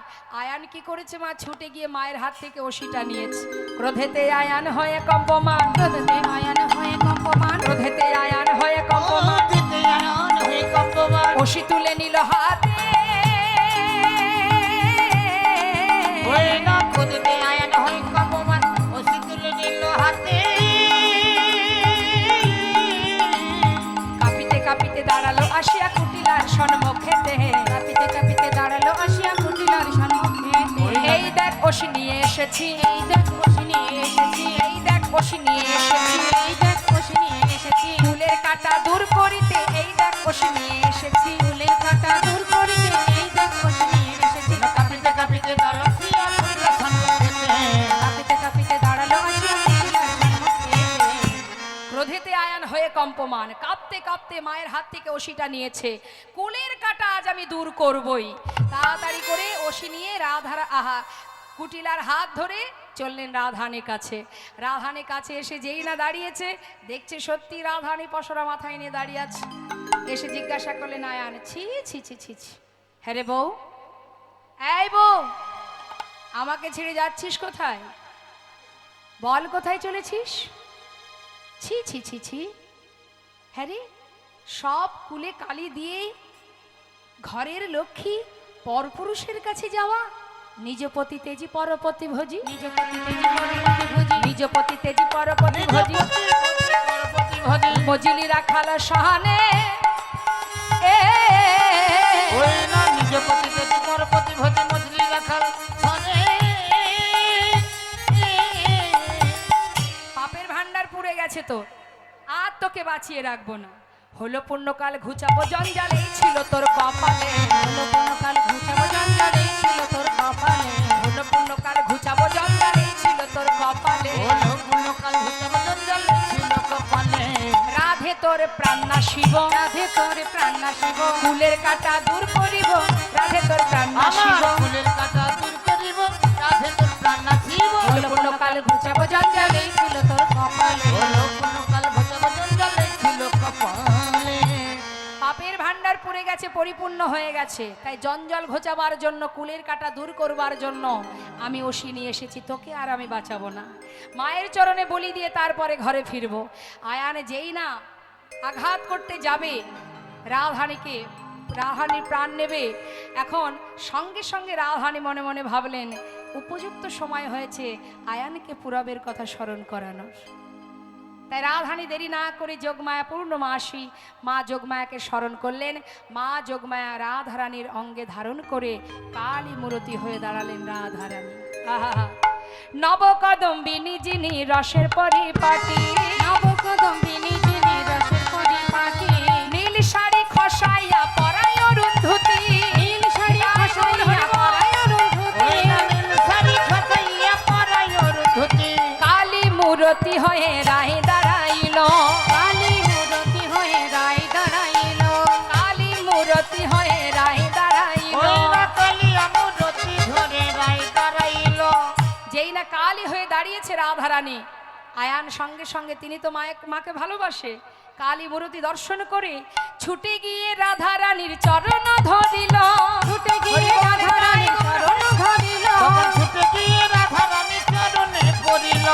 আয়ান কি করেছে মা? ছুটে গিয়ে মায়ের হাত থেকে ওষিটা নিয়েছে। ক্রোধেতে আয়ান হয়ে কম্পমান, ক্রোধেতে আয়ান হয়ে কম্পমান, ক্রোধেতে আয়ান হয়ে কম্পমান, ওষি তুলে নিল হাতে। কাঁপিতে কাঁপিতে দাঁড়ালো আসিয়া কুটিলার সম্মুখেতে, কাঁপিতে কাঁপিতে দাঁড়ালো আসিয়া কুটিলার সম্মুখে। এই দেখ ওষি নিয়ে এসেছি, এই দেখ ওষি নিয়ে এসেছি, এই দেখ ওষি নিয়ে এসেছি, এই দেখ ওষি নিয়ে এসেছি। ফুলের কাঁটা দূর করিতে এই দেখ ওষি নিয়ে এসেছি, ফুলের কাঁটা দূর করিতে এই দেখ ওষি নিয়ে এসেছি। কাঁপিতে কাঁপিতে দাঁড়াইয়া কুটিলার সম্মুখেতে, কাঁপিতে কাঁপিতে দাঁড়ালো আসিয়া কুটিলার সম্মুখে। ক্রোধেতে আয়ান হয়ে কম্পমান, কাঁপতে কাঁপতে মায়ের হাত থেকে ওষিটা নিয়েছে। কুলের কাঁটা আজ আমি দূর করবই। তাড়াতাড়ি করে ওষি নিয়ে রাধার কুটিলার হাত ধরে চললেন রাধানের কাছে। রাধানের কাছে এসে যেই না দাঁড়িয়েছে, দেখছে সত্যি রাধানি পসরা মাথায় নিয়ে দাঁড়িয়ে আছে। এসে জিজ্ঞাসা করলেন আয়ান, ছি ছি ছি ছি ছি, হ্যাঁ রে বউ, এই বউ, আমাকে ছেড়ে যাচ্ছিস কোথায়? বল, কোথায় চলেছিস? ছি ছি ছি ছি, হ্যাঁ রে, সব কুলে কালি দিয়ে ঘরের লক্ষ্মী পরপুরুষের কাছে যাওয়া। নিজ পতি তেজি পরপতি ভোজি, নিজ পতি তেজি পরপতি ভোজি, নিজ পতি তেজি পরপতি ভোজি, মজিলি রাখাল সহানে এ নিজ পতি তেজি পরপতি ভোজি, মজলি রাখাল সনে। পাপের ভান্ডার পুড়ে গেছে তো, আর তোকে বাঁচিয়ে রাখবো না। হলো পুণ্যকাল ঘুচাবো জঞ্জাল, এই ছিল তোর কপালে। হলো পুণ্যকাল ঘুচাবো জঞ্জাল, এই ছিল তোর কপালে। হলো পুণ্যকাল ঘুচাবো জঞ্জাল, এই ছিল তোর কপালে। রাধে তোর প্রাণ নাশিব, রাধে তোর প্রাণ নাশিব, ফুলের কাঁটা দূর করিব। রাধে তোর প্রাণ নাশিব, হলো পুণ্যকাল ঘুচাবো জঞ্জাল, এই ছিল তোর কপালে। পাপের ভান্ডার পুড়ে গেছে, পরিপূর্ণ হয়ে গেছে, তাই জঞ্জাল ঘোচাবার জন্য, কুলের কাঁটা দূর করবার জন্য আমি ওষি নিয়ে এসেছি। তোকে আর আমি বাঁচাবো না। মায়ের চরণে বলি দিয়ে তারপরে ঘরে ফিরবো। আয়ান যেই না আঘাত করতে যাবে রাধানীকে, রাধানীর প্রাণ নেবে, এখন সঙ্গে সঙ্গে রাধানী মনে মনে ভাবলেন, উপযুক্ত সময় হয়েছে আয়ানকে পুরবের কথা স্মরণ করানোর। তাই রাধানী দেরি না করে যোগমায়া পূর্ণমাসী মা যোগমায়াকে স্মরণ করলেন। মা যোগমায়া রাধারানীর অঙ্গে ধারণ করে কালী মূর্তি হয়ে দাঁড়ালেন রাধারানী। আহা, নবকদম্বিনী যিনি রসের পরিপাটি, নবকদম্বিনী যিনি রসের পরিপাটি, নীল শাড়ি খসাইয়া পরায় অরুন্ধতী, নীল শাড়ি খসাইয়া পরায় অরুন্ধতী, কালী মূর্তি হয়ে রায় দাঁড়াইল, কালী মূর্তি হয়ে রায় দাঁড়াইল, কালী মূর্তি হয়ে রায় দাঁড়াইল। যেই না কালী হয়ে দাঁড়িয়েছে রাধারানী। আয়ান সঙ্গে সঙ্গে তিনি তো মাকে ভালোবাসে, কালী মূর্তি দর্শন করে ছুটে গিয়ে রাধারানীর চরণ ধরিল। ছুটে গিয়ে রাধারানীর চরণ ধরিল। তখন ছুটে গিয়ে রাধারানীর চরণে পড়িল।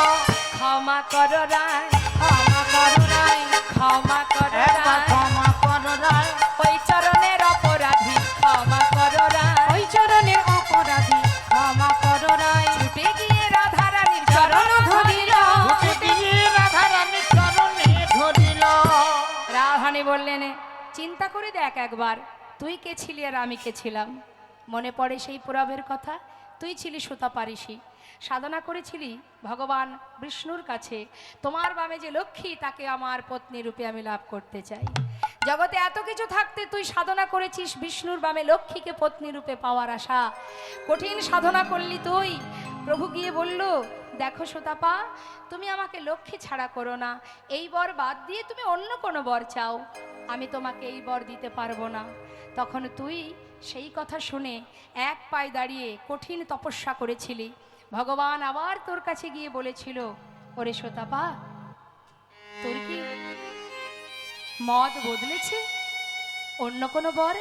ক্ষমা কর রায়, ক্ষমা করো রায়, ক্ষমা কর একবার রায়, ক্ষমা করো রায়। ওই চরণের অপরাধী ক্ষমা কর রায়। ওই চরণের অপরাধী ক্ষমা করো রায়। ছুটে গিয়ে রাধারানীর চরণ ধরিল। ছুটে গিয়ে রাধারানীর চরণে ধরিল। রাধারানী বললেন, চিন্তা করে দেখ একবার, তুই কে ছিলি আর আমি কে ছিলাম? মনে পড়ে সেই পুরাবের কথা? তুই ছিলি সুতাপারিষী, সাধনা করেছিলি ভগবান বিষ্ণুর কাছে, তোমার বামে যে লক্ষ্মী তাকে আমার পত্নী রূপে আমি লাভ করতে চাই। জগতে এত কিছু থাকতে তুই সাধনা করেছিস বিষ্ণুর বামে লক্ষ্মীকে পত্নী রূপে পাওয়ার আশা। কঠিন সাধনা করলি তুই। প্রভু গিয়ে বলল, দেখো সুতাপা, তুমি আমাকে লক্ষ্মী ছাড়া করো না, এই বর বাদ দিয়ে তুমি অন্য কোনো বর চাও, আমি তোমাকে এই বর দিতে পারবো না। তখন তুই সেই কথা শুনে এক পায়ে দাঁড়িয়ে কঠিন তপস্যা করেছিলি। ভগবান আবার তোর কাছে গিয়ে বলেছিল, ওরে সুতাপা, তোর কি মত বদলেছে? অন্য কোনো বর?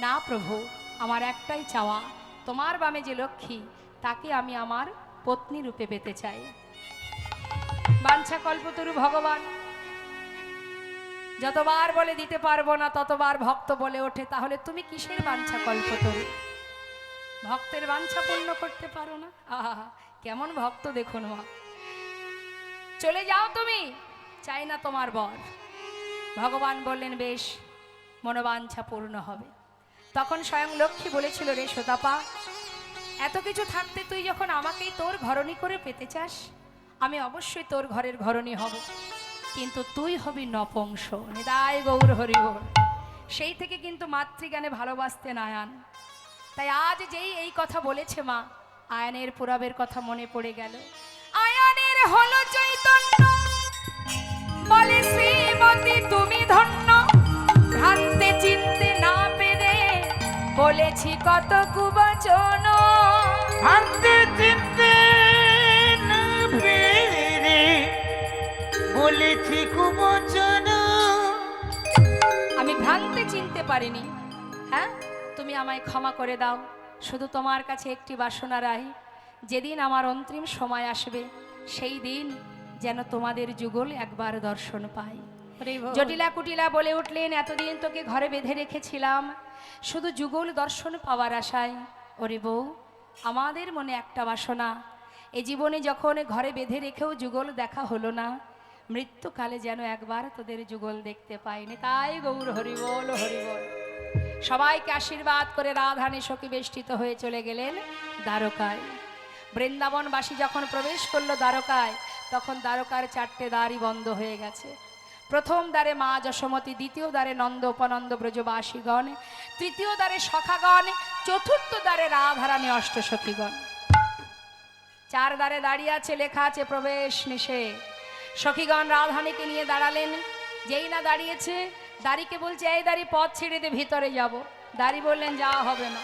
না প্রভু, আমার একটাই চাওয়া, তোমার বামে যে লক্ষ্মী তাকে আমি আমার পত্নী রূপে পেতে চাই। বাঞ্ছা কল্পতরু ভগবান যতবার বলে দিতে পারবো না, ততবার ভক্ত বলে ওঠে, তাহলে তুমি কিসের বাঞ্ছা কল্পতরু? ভক্তের বাঞ্ছা পূর্ণ করতে পারো না? আহা, কেমন ভক্ত দেখুন মা। চলে যাও তুমি, চাই না তোমার বর। ভগবান বললেন, বেশ, মনোবাঞ্ছা পূর্ণ হবে। তখন স্বয়ং লক্ষ্মী বলেছিল, রে সুতাপা, এত কিছু থাকতে তুই যখন আমাকেই তোর ঘরণী করে পেতে চাস, আমি অবশ্যই তোর ঘরের ঘরণী হব, কিন্তু তুই হবি নপুংস। নিতাই গৌর হরি বল। সেই থেকে কিন্তু মাতৃজ্ঞানে ভালোবাসতেন আয়ান। তাই আজ যেই এই কথা বলেছে মা, আয়ানের পুরাবের কথা মনে পড়ে গেল। আয়ানের হলো চৈতন্য, বলে শ্রীমতী তুমি ধন্য, ভ্রান্তে চিনতে না পেরে বলেছি কত কুবচন। ভাবতে চিনতে না পেরে বলেছি কুবচন। আমি ভ্রান্তে চিনতে পারিনি। হ্যাঁ, তুমি আমায় ক্ষমা করে দাও। শুধু তোমার কাছে একটি বাসনা রাই, যেদিন আমার অন্তিম সময় আসবে সেই দিন যেন তোমাদের যুগল একবার দর্শন পাই। জটিলা কুটিলা বলে উঠলেন, এতদিন তোকে ঘরে বেঁধে রেখেছিলাম শুধু যুগল দর্শন পাওয়ার আশায়। ওরে বউ, আমাদের মনে একটা বাসনা, এ জীবনে যখন ঘরে বেঁধে রেখেও যুগল দেখা হলো না, মৃত্যুকালে যেন একবার তোদের যুগল দেখতে পাইনি। তাই গৌর হরিবল হরিবল। সবাইকে আশীর্বাদ করে রাধারানী সখী বেষ্টিত হয়ে চলে গেলেন দ্বারকায়। বৃন্দাবনবাসী যখন প্রবেশ করলো দ্বারকায়, তখন দ্বারকার 4টে দ্বারই বন্ধ হয়ে গেছে। প্রথম দ্বারে মা যশোমতী, দ্বিতীয় দ্বারে নন্দ উপনন্দ ব্রজবাসীগণ, তৃতীয় দ্বারে সখাগণ, চতুর্থ দ্বারে রাধারানী অষ্টসখীগণ। 4 দ্বারে দাঁড়িয়ে আছে, লেখা আছে প্রবেশ নিষেধ। সখীগণ রাধারানীকে নিয়ে দাঁড়ালেন। যেই না দাঁড়িয়েছে, দাড়িকে বলছে, এই দাড়ি পথ ছেড়ে দিয়ে ভিতরে যাব। দাড়ি বললেন, যাওয়া হবে না,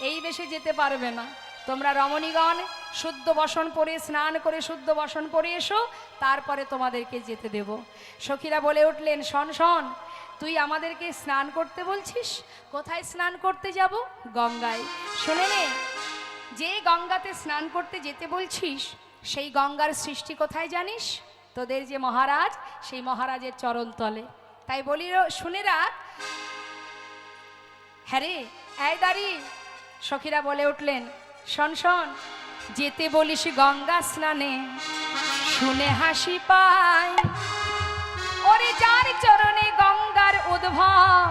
এই বেশে যেতে পারবে না। তোমরা রমণীগণ শুদ্ধ বসন পরে স্নান করে শুদ্ধ বসন পরে এসো, তারপরে তোমাদেরকে যেতে দেব। সখীরা বলে উঠলেন, শোন শোন, তুই আমাদেরকে স্নান করতে বলছিস? কোথায় স্নান করতে যাব? গঙ্গায়। শুনে নে, যে গঙ্গাতে স্নান করতে যেতে বলছিস, সেই গঙ্গার সৃষ্টি কোথায় জানিস? তোদের যে মহারাজ, সেই মহারাজের চরণ তলে। তাই বলি, শুনে রাখ। হ্যাঁ রে, এই দাঁড়ি। সখীরা বলে উঠলেন, শোন শোন, যেতে বলিস গঙ্গা স্নানে, শুনে হাসি পায়। ওরে যার চরণে গঙ্গার উদ্ভব,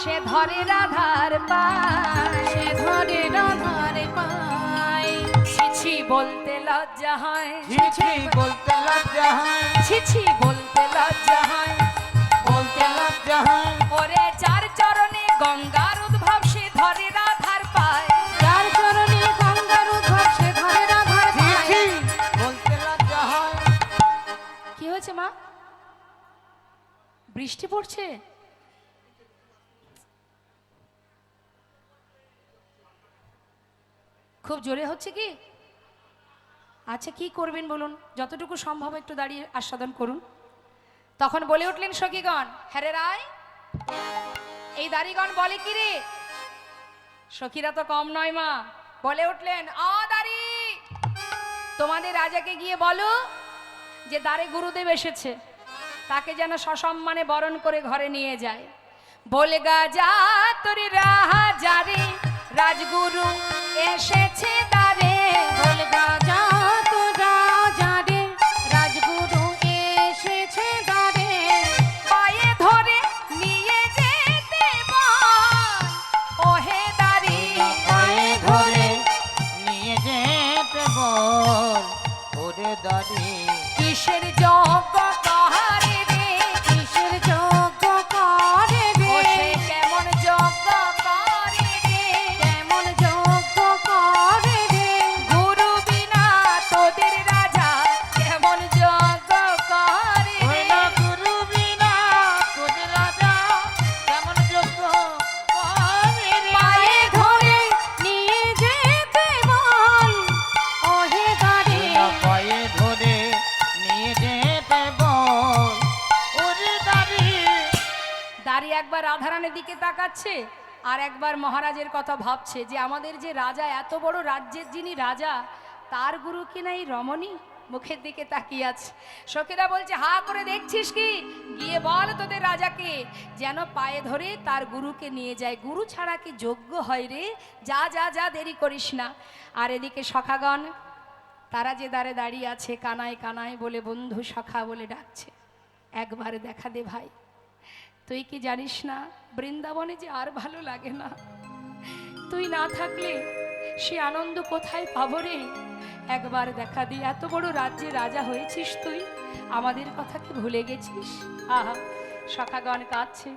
সে ধরে রাধার পায়, সে ধরে রাধার পায়। ছিছি বলতে লজ্জা হয়, ছিছি বলতে লজ্জা হয়, ছিছি বলতে লজ্জা হয়, বলতে লজ্জা হয়। ওরে যার চরণে গঙ্গার উদ্ভব, সে ধরে রাধার পায়। যার চরণে গঙ্গার উদ্ভব, সে ধরে রাধার পায়। ছিছি বলতে লজ্জা হয়। কি হয়েছে মা? বৃষ্টি পড়ছে? খুব জোরে হচ্ছে কি? আচ্ছা কি করবেন বলুন, যতটুকু সম্ভব একটু দাঁড়িয়ে আস্বাদন করুন। তখন বলে উঠলেন সখীগণ, হ্যাঁ রে রায়, এই দাড়িগণ বলে কি রে? সখীরা তো কম নয় মা, বলে উঠলেন, দাড়ি, তোমাদের রাজাকে গিয়ে বলো যে দ্বারে গুরুদেব এসেছে, তাকে যেন সসম্মানে বরণ করে ঘরে নিয়ে যায়। বলগা যা তোর রাজারে, রাজগুরু এসেছে দ্বারে। বলগা যা তো রাজা রে, রাজগুরু এসেছে দ্বারে। পায়ে ধরে নিয়ে যেতে বল, ওহে দাড়ি। পায়ে ধরে নিয়ে যেতে বল, ওরে দাড়ি। কিসের যোগ্য কাহারে রে, কিসের যোগ্য করে ও রে, সে কেমন যোগ্য করে রে। কেমন যোগ্য করে রে। গুরু বিনা তোদের রাজা কেমন যোগ্য করে রে। হইলা গুরু বিনা তোদের রাজা কেমন যোগ্য করে রে। পায়ে ধরে নিয়ে যেতে বল, ওহে দাঁড়ে। হইলা পায়ে ধরে নিয়ে যেতে বল, ওরে দাড়ি। দাঁড়িয়ে একবার রাধারানীর দিকে তাকাচ্ছে, আর একবার মহারাজের কথা ভাবছে যে আমাদের যে রাজা, এত বড় রাজ্যের যিনি রাজা, তার গুরু কি না এই রমণী? মুখের দিকে তাকিয়ে আছে। সখীরা বলছে, হা করে দেখছিস কি? গিয়ে বল তোদের রাজাকে যেন পায়ে ধরে তার গুরুকে নিয়ে যায়। গুরু ছাড়া কি যোগ্য হয় রে? যা যা যা, দেরি করিস না। আর এদিকে সখাগণ তারা যে দ্বারে দাঁড়িয়ে আছে, কানায় কানায় বলে বন্ধু সখা বলে ডাকছে, একবার দেখা দে ভাই। তুই কি জানিস না বৃন্দাবনে যে আর ভালো লাগে না, তুই না থাকলে সে আনন্দ কোথায় পাবো রে? একবার দেখা দি, এত বড় রাজ্যে রাজা হয়েছিস তুই, আমাদের কথা কি ভুলে গেছিস? আহা, সখাগণ কাঁদছে।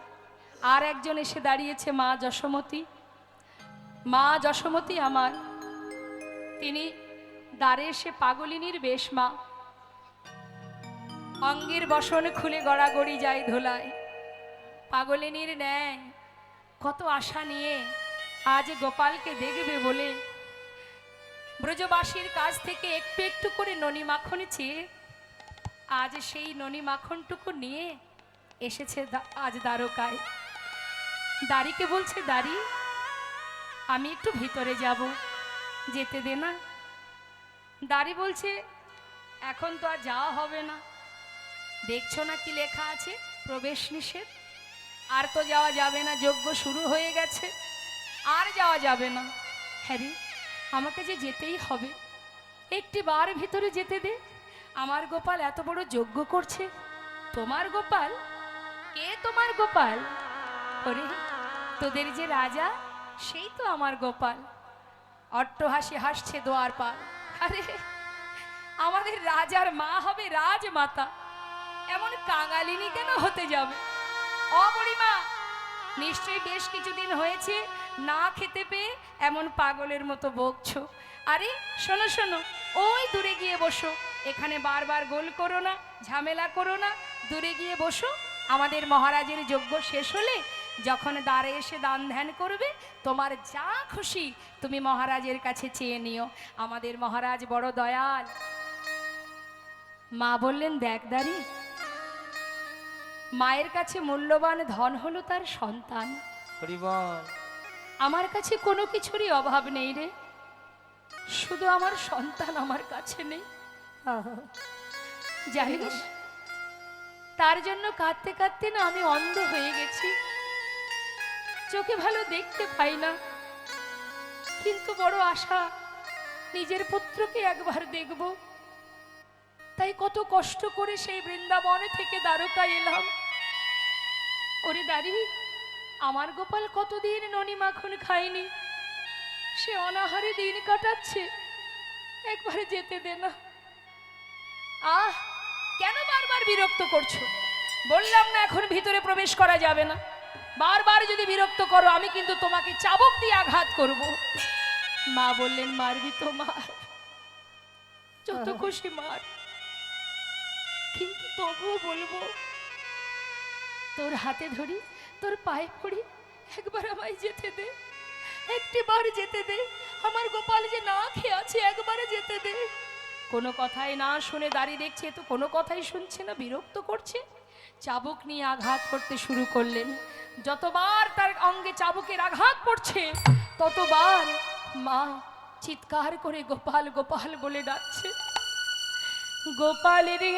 আর একজন এসে দাঁড়িয়েছে, মা যশোমতী। মা যশোমতী আমার, তিনি দ্বারে এসে পাগলিনীর বেশ মা, অঙ্গের বসন খুলে গড়াগড়ি যায় ধোলায়। পাগলিনীর ন্যায় কত আশা নিয়ে আজ গোপালকে দেখবে বলে ব্রজবাসীর কাছ থেকে একটু একটু করে ননি মাখন চেয়ে আজ সেই ননি মাখনটুকু নিয়ে এসেছে আজ দ্বারকায়। দাড়িকে বলছে, দাড়ি আমি একটু ভিতরে যাব, যেতে দে না। দাড়ি বলছে, এখন তো আর যাওয়া হবে না, দেখছো না কি লেখা আছে, প্রবেশ নিষেধ। আর তো যাওয়া যাবে না, যজ্ঞ শুরু হয়ে গেছে, আর যাওয়া যাবে না। হ্যাঁ রে, আমাকে যে যেতেই হবে, একটি বার ভিতরে যেতে দে। আমার গোপাল এত বড় যজ্ঞ করছে। তোমার গোপাল? কে তোমার গোপাল? ওরে, তোদের যে রাজা, সেই তো আমার গোপাল। অট্টহাসি হাসছে দোয়ারপাল। আরে, আমাদের রাজার মা হবে রাজমাতা, এমন কাঙালিনী কেন হতে যাবে? বুড়িমা, নিশ্চয়ই বেশ কিছুদিন হয়েছে না খেতে পেয়ে এমন পাগলের মতো বকছো। আরে শোনো শোনো, ওই দূরে গিয়ে বসো, এখানে বারবার গোল করো না, ঝামেলা করো না, দূরে গিয়ে বসো। আমাদের মহারাজের যজ্ঞ শেষ হলে যখন দ্বারে এসে দান ধ্যান করবে, তোমার যা খুশি তুমি মহারাজের কাছে চেয়ে নিও। আমাদের মহারাজ বড় দয়াল। মা বললেন, দেখ দাঁড়ি, মায়ের কাছে মূল্যবান ধন হলো তার সন্তান। হরি বল। আমার কাছে কোনো কিছুরই অভাব নেই রে, শুধু আমার সন্তান আমার কাছে নেই। জানিস, তার জন্য কাঁদতে কাঁদতে না আমি অন্ধ হয়ে গেছি, চোখে ভালো দেখতে পাই না, কিন্তু বড় আশা নিজের পুত্রকে একবার দেখব। তাই কত কষ্ট করে সেই বৃন্দাবনে থেকে দ্বারকায় এলাম। ওরে দাঁড়ি, আমার গোপাল কতদিন ননি মাখন খায়নি, সে অনাহারে দিন কাটাচ্ছে, একবার যেতে দে না। আহ, কেন বারবার বিরক্ত করছো? বললাম না এখন ভিতরে প্রবেশ করা যাবে না। বারবার যদি বিরক্ত করো, আমি কিন্তু তোমাকে চাবুক দিয়ে আঘাত করব। মা বললেন, মারবি তো মার, যত খুশি মার, কিন্তু তবুও বলবো, তোর হাতে ধরি, তোর পায়ে পড়ি, একবার আমায় যেতে দে, একটি বার যেতে দে। আমার গোপাল যে না খেয়ে আছে, একবারে যেতে দে। কোনো কথাই না শুনে দাঁড়িয়ে দেখছে, তো কোনো কথাই শুনছে না, বিরক্ত করছে। চাবুক নিয়ে আঘাত করতে শুরু করলেন। যতবার তার অঙ্গে চাবুকের আঘাত পড়ছে, ততবার মা চিৎকার করে গোপাল গোপাল বলে ডাকছে, গোপাল রে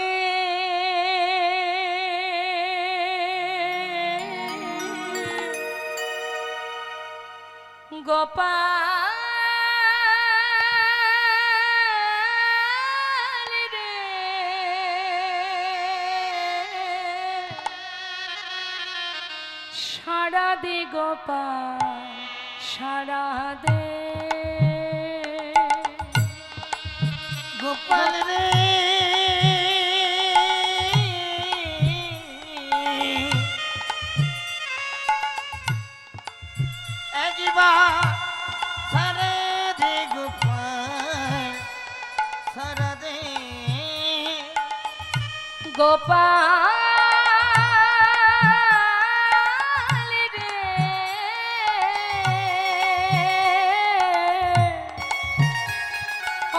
গোপাল রে, সাড়া দে গোপাল সাড়া দে, গোপাল রে একবার সারা দে গোপাল সারা দে, গোপাল রে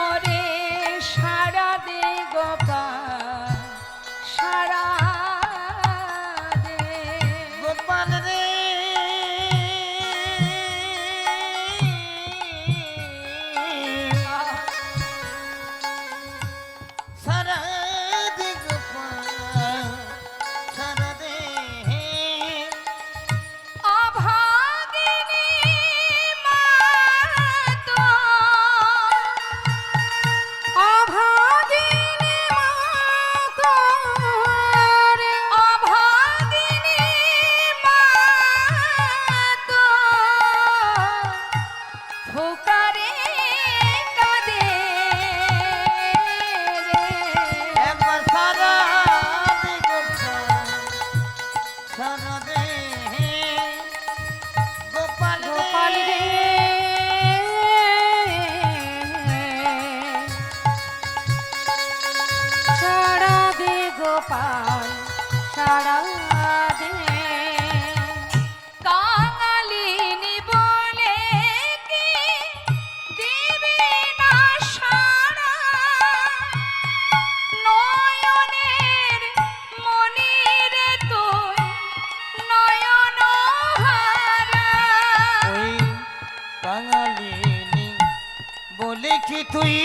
ওরে সাড়া দে গোপাল সাড়া দে, গোপাল রে সারা দে গোপাল সারা দে, অভাগিনী মা তো অভাগিনী মা তোর, অভাগিনী মা তো ফুকারে কাঁদে রে, একবার সারা দে গোপাল সারা দে, গোপাল গোপাল রে সাড়া দে গোপাল সাড়া দে, কাঙালিনী বলে কি দিবি না সাড়া, নয়নের মনিরে তুই নয়ন হারা, ওই কাঙালিনী বলে কি তুই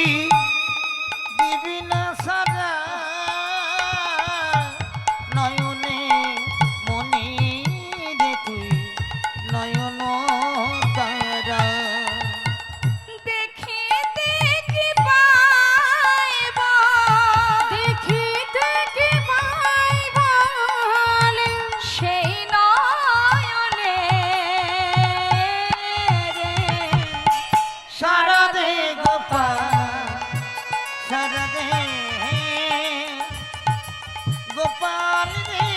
দিবি না সারা, নয়নে মনি রে তুই নয়ন তারা, দেখিতে কি পাইব, দেখিতে কি পাইবাল, সেই নয়নে রে, সারা দে গোপাল সারা দে, গোপাল রে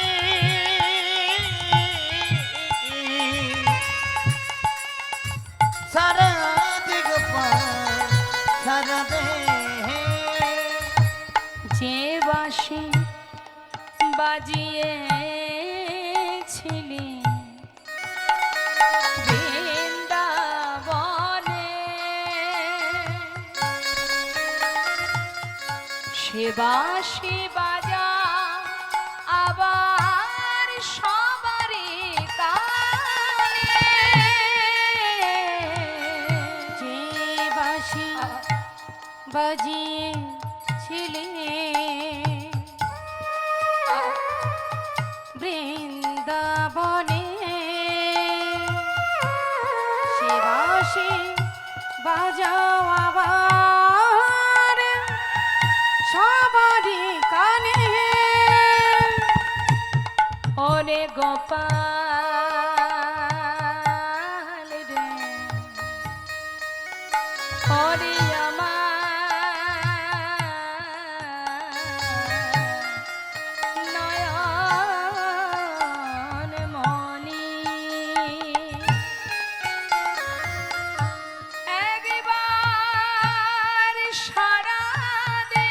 সারা দে গোপাল সারা দে, যে বাঁশি বাজিয়েছিলি বৃন্দাবনে, সে বাঁশি বাজা আবার সবারই কানে, যে বাঁশি বাজিয়েছিলে বৃন্দাবনে, সে বাঁশি বাজাও আবার সবারই কানে, ওরে গোপাল রে, ওরে আমার নয়ন মনি, একবার সাড়া দে,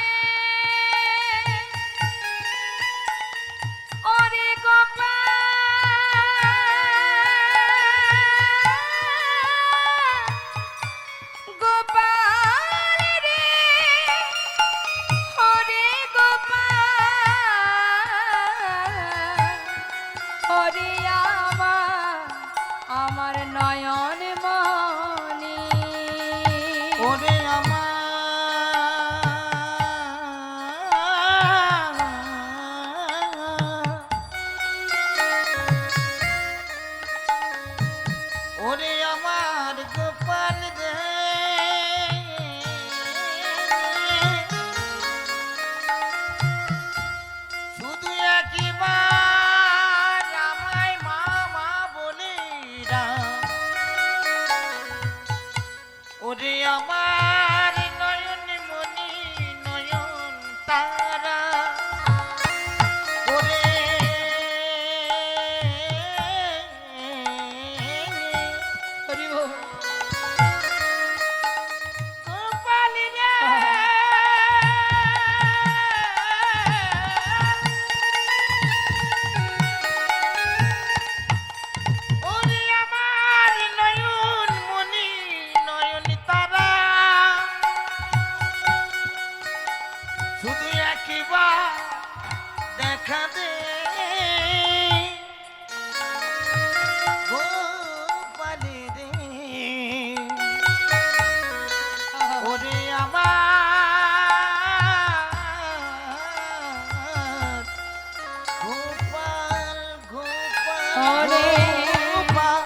ওরে গোপাল গোপাল আমার নয়ন মনি নয়ন তারা ওরে হরি বল। গোপাল রে ওরে আমার নয়ন মনি নয়ন তারা শুধু একবার দেখা দে গোপাল রে ওরে আমার গোপাল গোপাল ওরে গোপাল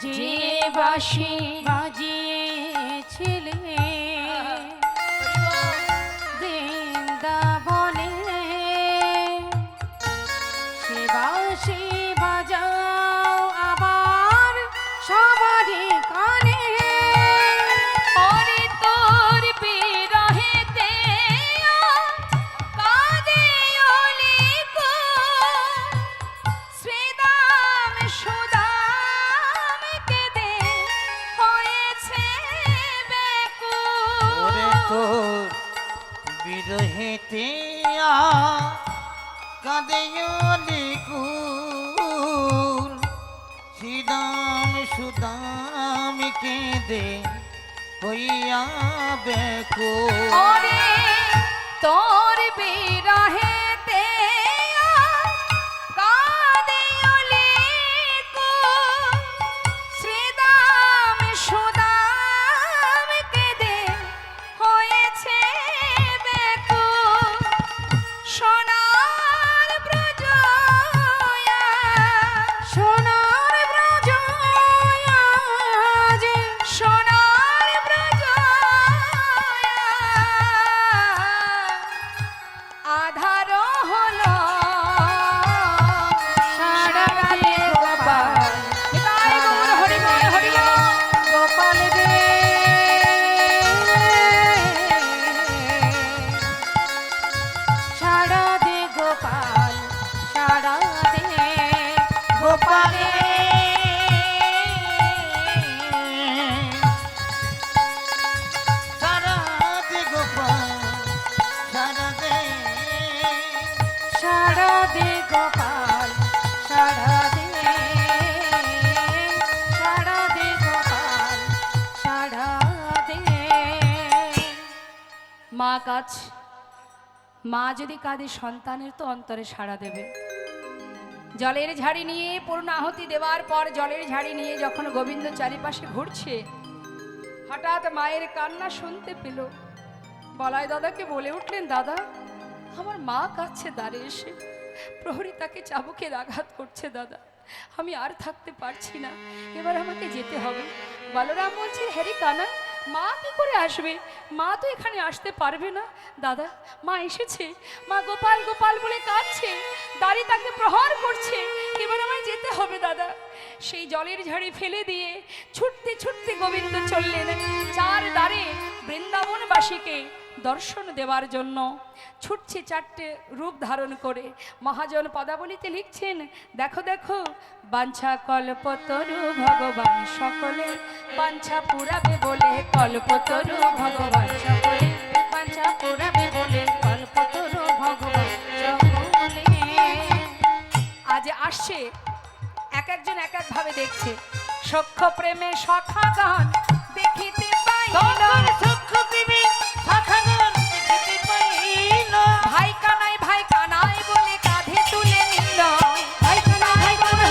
যে বাঁশি বাজিয়েছিলে বৃন্দাবনে সে বাঁশি বাজাও আবার সবারই কানে ওরে তোর বিরহেতে কাঁদে অলিকো, শ্রীদাম সুদাম কেঁদে হয়েছে ব্যাকুল। ওরে তোর বিরহেতে কাঁদে অলিকুল শ্রীদাম সুদাম কেঁদে হইয়া বেকুল ওরে তোর বিরহেতে কাঁদে অলিকো, শ্রীদাম সুদাম কেঁদে হয়েছে ব্যাকুল। সোনার ব্রজ সোনার ব্রজ আজ সোনার ব্রজ আধার হলো সারাগালে গোপাল নিতাই গৌর হরি বল, হরি বল। গোপাল রে সারা দে গোপাল সারা দে গোপালে সারা দে গোপাল সারা দে সারা দে গোপাল সারা দে সারা দে গোপাল সারা দে মা কাছ, মা যদি কাঁদে সন্তানের তো অন্তরে সাড়া দেবে। জলের ঝাড়ি নিয়ে পূর্ণ আহুতি দেওয়ার পর জলের ঝাড়ি নিয়ে যখন গোবিন্দ চারিপাশে ঘুরছে, হঠাৎ মায়ের কান্না শুনতে পেল। বলাই দাদাকে বলে উঠলেন, দাদা আমার মা কাঁদছে দ্বারে এসে, প্রহরী তাকে চাবুকের আঘাত করছে দাদা, আমি আর থাকতে পারছি না, এবার আমাকে যেতে হবে। বলরাম বলছে, হ্যারি কানা, মা কি করে আসবে, মা তো এখানে আসতে পারবে না। দাদা মা এসেছে, মা গোপাল গোপাল বলে কাঁদছে, দাঁড়ি তাকে প্রহার করছে, এবার আমায় যেতে হবে দাদা। সেই জলের ঝাড়ি ফেলে দিয়ে ছুটতে ছুটতে গোবিন্দ চললেন চার দ্বারে বৃন্দাবনবাসীকে দর্শন দেওয়ার জন্য। ছুটছে চারটে রূপ ধারণ করে। মহাজন পদাবলিতে লিখছেন, দেখো দেখো বাঞ্ছা কল্পতরু ভগবান সকলে বাঞ্ছা পুরাবে বলে, কল্পতরু ভগবান সকলে বাঞ্ছা পুরাবে বলে কল্পতরু ভগবান সকলে। আজ আসছে, এক একজন এক এক ভাবে দেখছে। সখ্য প্রেমে সখা গান দেখিতে পাইল, সখ্য প্রেমে সখা গান দেখিতে পাইল, ভাই কানাই বলে কাঁধে তুলে নিল, ভাই কানাই বলে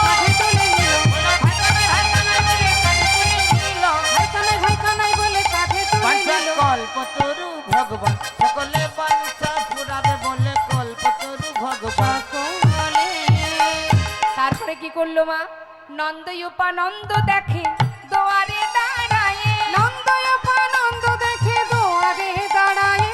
কাঁধে তুলে নিল, ভাই কানাই বলে কাঁধে তুলে নিল। ভাই কানাই বলে কাঁধে তুলে বাঞ্ছা নিল। কল্পতরু ভগবান সকলে বাঞ্ছা পুরাবে বলে, কল্পতরু ভগবান সকলে তারপরে কি করলো মা, নন্দ উপানন্দ দেখে দোয়ারে দাঁড়ায়, নন্দ উপানন্দ দেখে দুয়ারে দাঁড়ায়,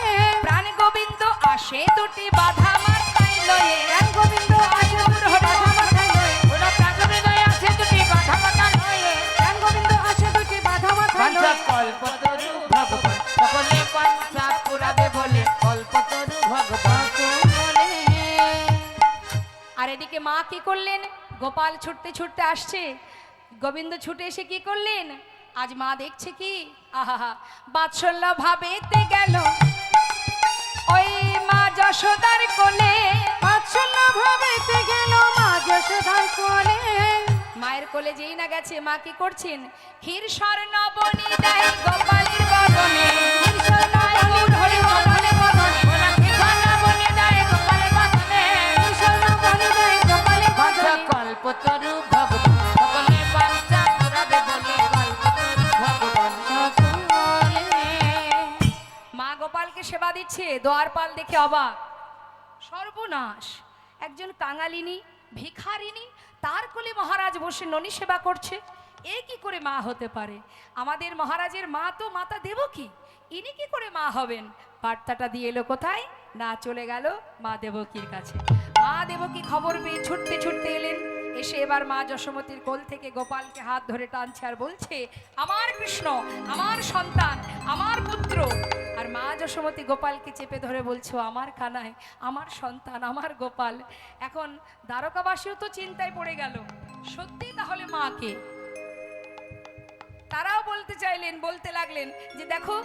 প্রাণ গোবিন্দ আসে দুটি বাধা মাথায় লয়ে, প্রাণ গোবিন্দ আসে দুটি বাধা মাথায় লয়ে, ওরা প্রাণবিদয় আছে দুটি বাধা মাথা নয়ে, প্রাণ গোবিন্দ আসে দুটি বাধা মাথায় বাঞ্ছা লয়ে। কল্পতরু ভগবান সকলে বাঞ্ছা পুরাবে বলে কল্পতরু ভগবান বলে আর এদিকে মা কি করলেন? গোপাল ছুটতে ছুটতে আসছে, গোবিন্দ ছুটে এসে কি করলেন? আজ মা দেখছে কি, আহা বাৎসল্য ভাবেতে গেল ওই মা যশোদার কোলে। বাৎসল্য ভাবেতে গেল মা যশোদার কোলে। মায়ের কোলে যেই না গেছে, মা কি করছেন? ক্ষীর স্বর্ণ বনি দেয় গোপালের বদনে, ক্ষীর স্বর্ণ বনি ধরে বদনে বদনে, ক্ষীর স্বর্ণ বনি দেয় গোপালের বদনে, ক্ষীর স্বর্ণ বনি দেয় গোপালের বাঞ্ছা বদনে। কল্পতরু ভগবান সকলে বাঞ্ছা পুরাবে বলে কল্পতরু ভগবান সকলে মা গোপালকে সেবা দিচ্ছে, দ্বারপাল দেখে অবাক, সর্বনাশ! একজন কাঙালিনী ভিখারিনী, তার কোলে মহারাজ বসে ননি সেবা করছে, এ কি করে মা হতে পারে? আমাদের মহারাজের মা তো মাতা দেবকী, ইনি কি করে মা হবেন? বার্তাটা দিয়ে এলো কোথায়? না, চলে গেল মা দেবকীর কাছে। মা দেবকী খবর পেয়ে ছুটতে ছুটতে এলেন, এসে এবার মা যশোমতীর কোল থেকে গোপালকে হাত ধরে টানছে আর বলছে, আমার কৃষ্ণ, আমার সন্তান, আমার পুত্র। আর মা যশোমতী গোপালকে চেপে ধরে বলছো, আমার কানাই, আমার সন্তান, আমার গোপাল। এখন দ্বারকাবাসীও তো চিন্তায় পড়ে গেল, সত্যি তাহলে মাকে? তারাও বলতে চাইলেন, বলতে লাগলেন যে দেখো,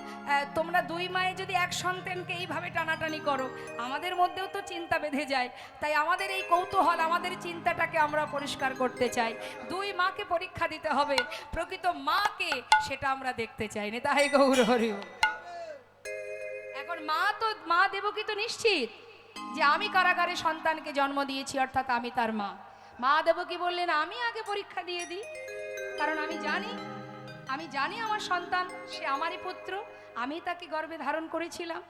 তোমরা দুই মায়ে যদি এক সন্তানকে এইভাবে টানাটানি করো, আমাদের মধ্যেও তো চিন্তা বেঁধে যায়। তাই আমাদের এই কৌতূহল, আমাদের চিন্তাটাকে আমরা পরিষ্কার করতে চাই। দুই মাকে পরীক্ষা দিতে হবে, প্রকৃত মাকে সেটা আমরা দেখতে চাই না। তাই গৌর হরি বল। এখন মা দেবকী তো নিশ্চিত যে আমি কারাগারে সন্তানকে জন্ম দিয়েছি, অর্থাৎ আমি তার মা। মা দেবকী বললেন, আমি আগে পরীক্ষা দিয়ে দিই, কারণ আমি জানি আমার সন্তান, সে আমারই পুত্র, আমি তাকে গর্ভে ধারণ করেছিলাম,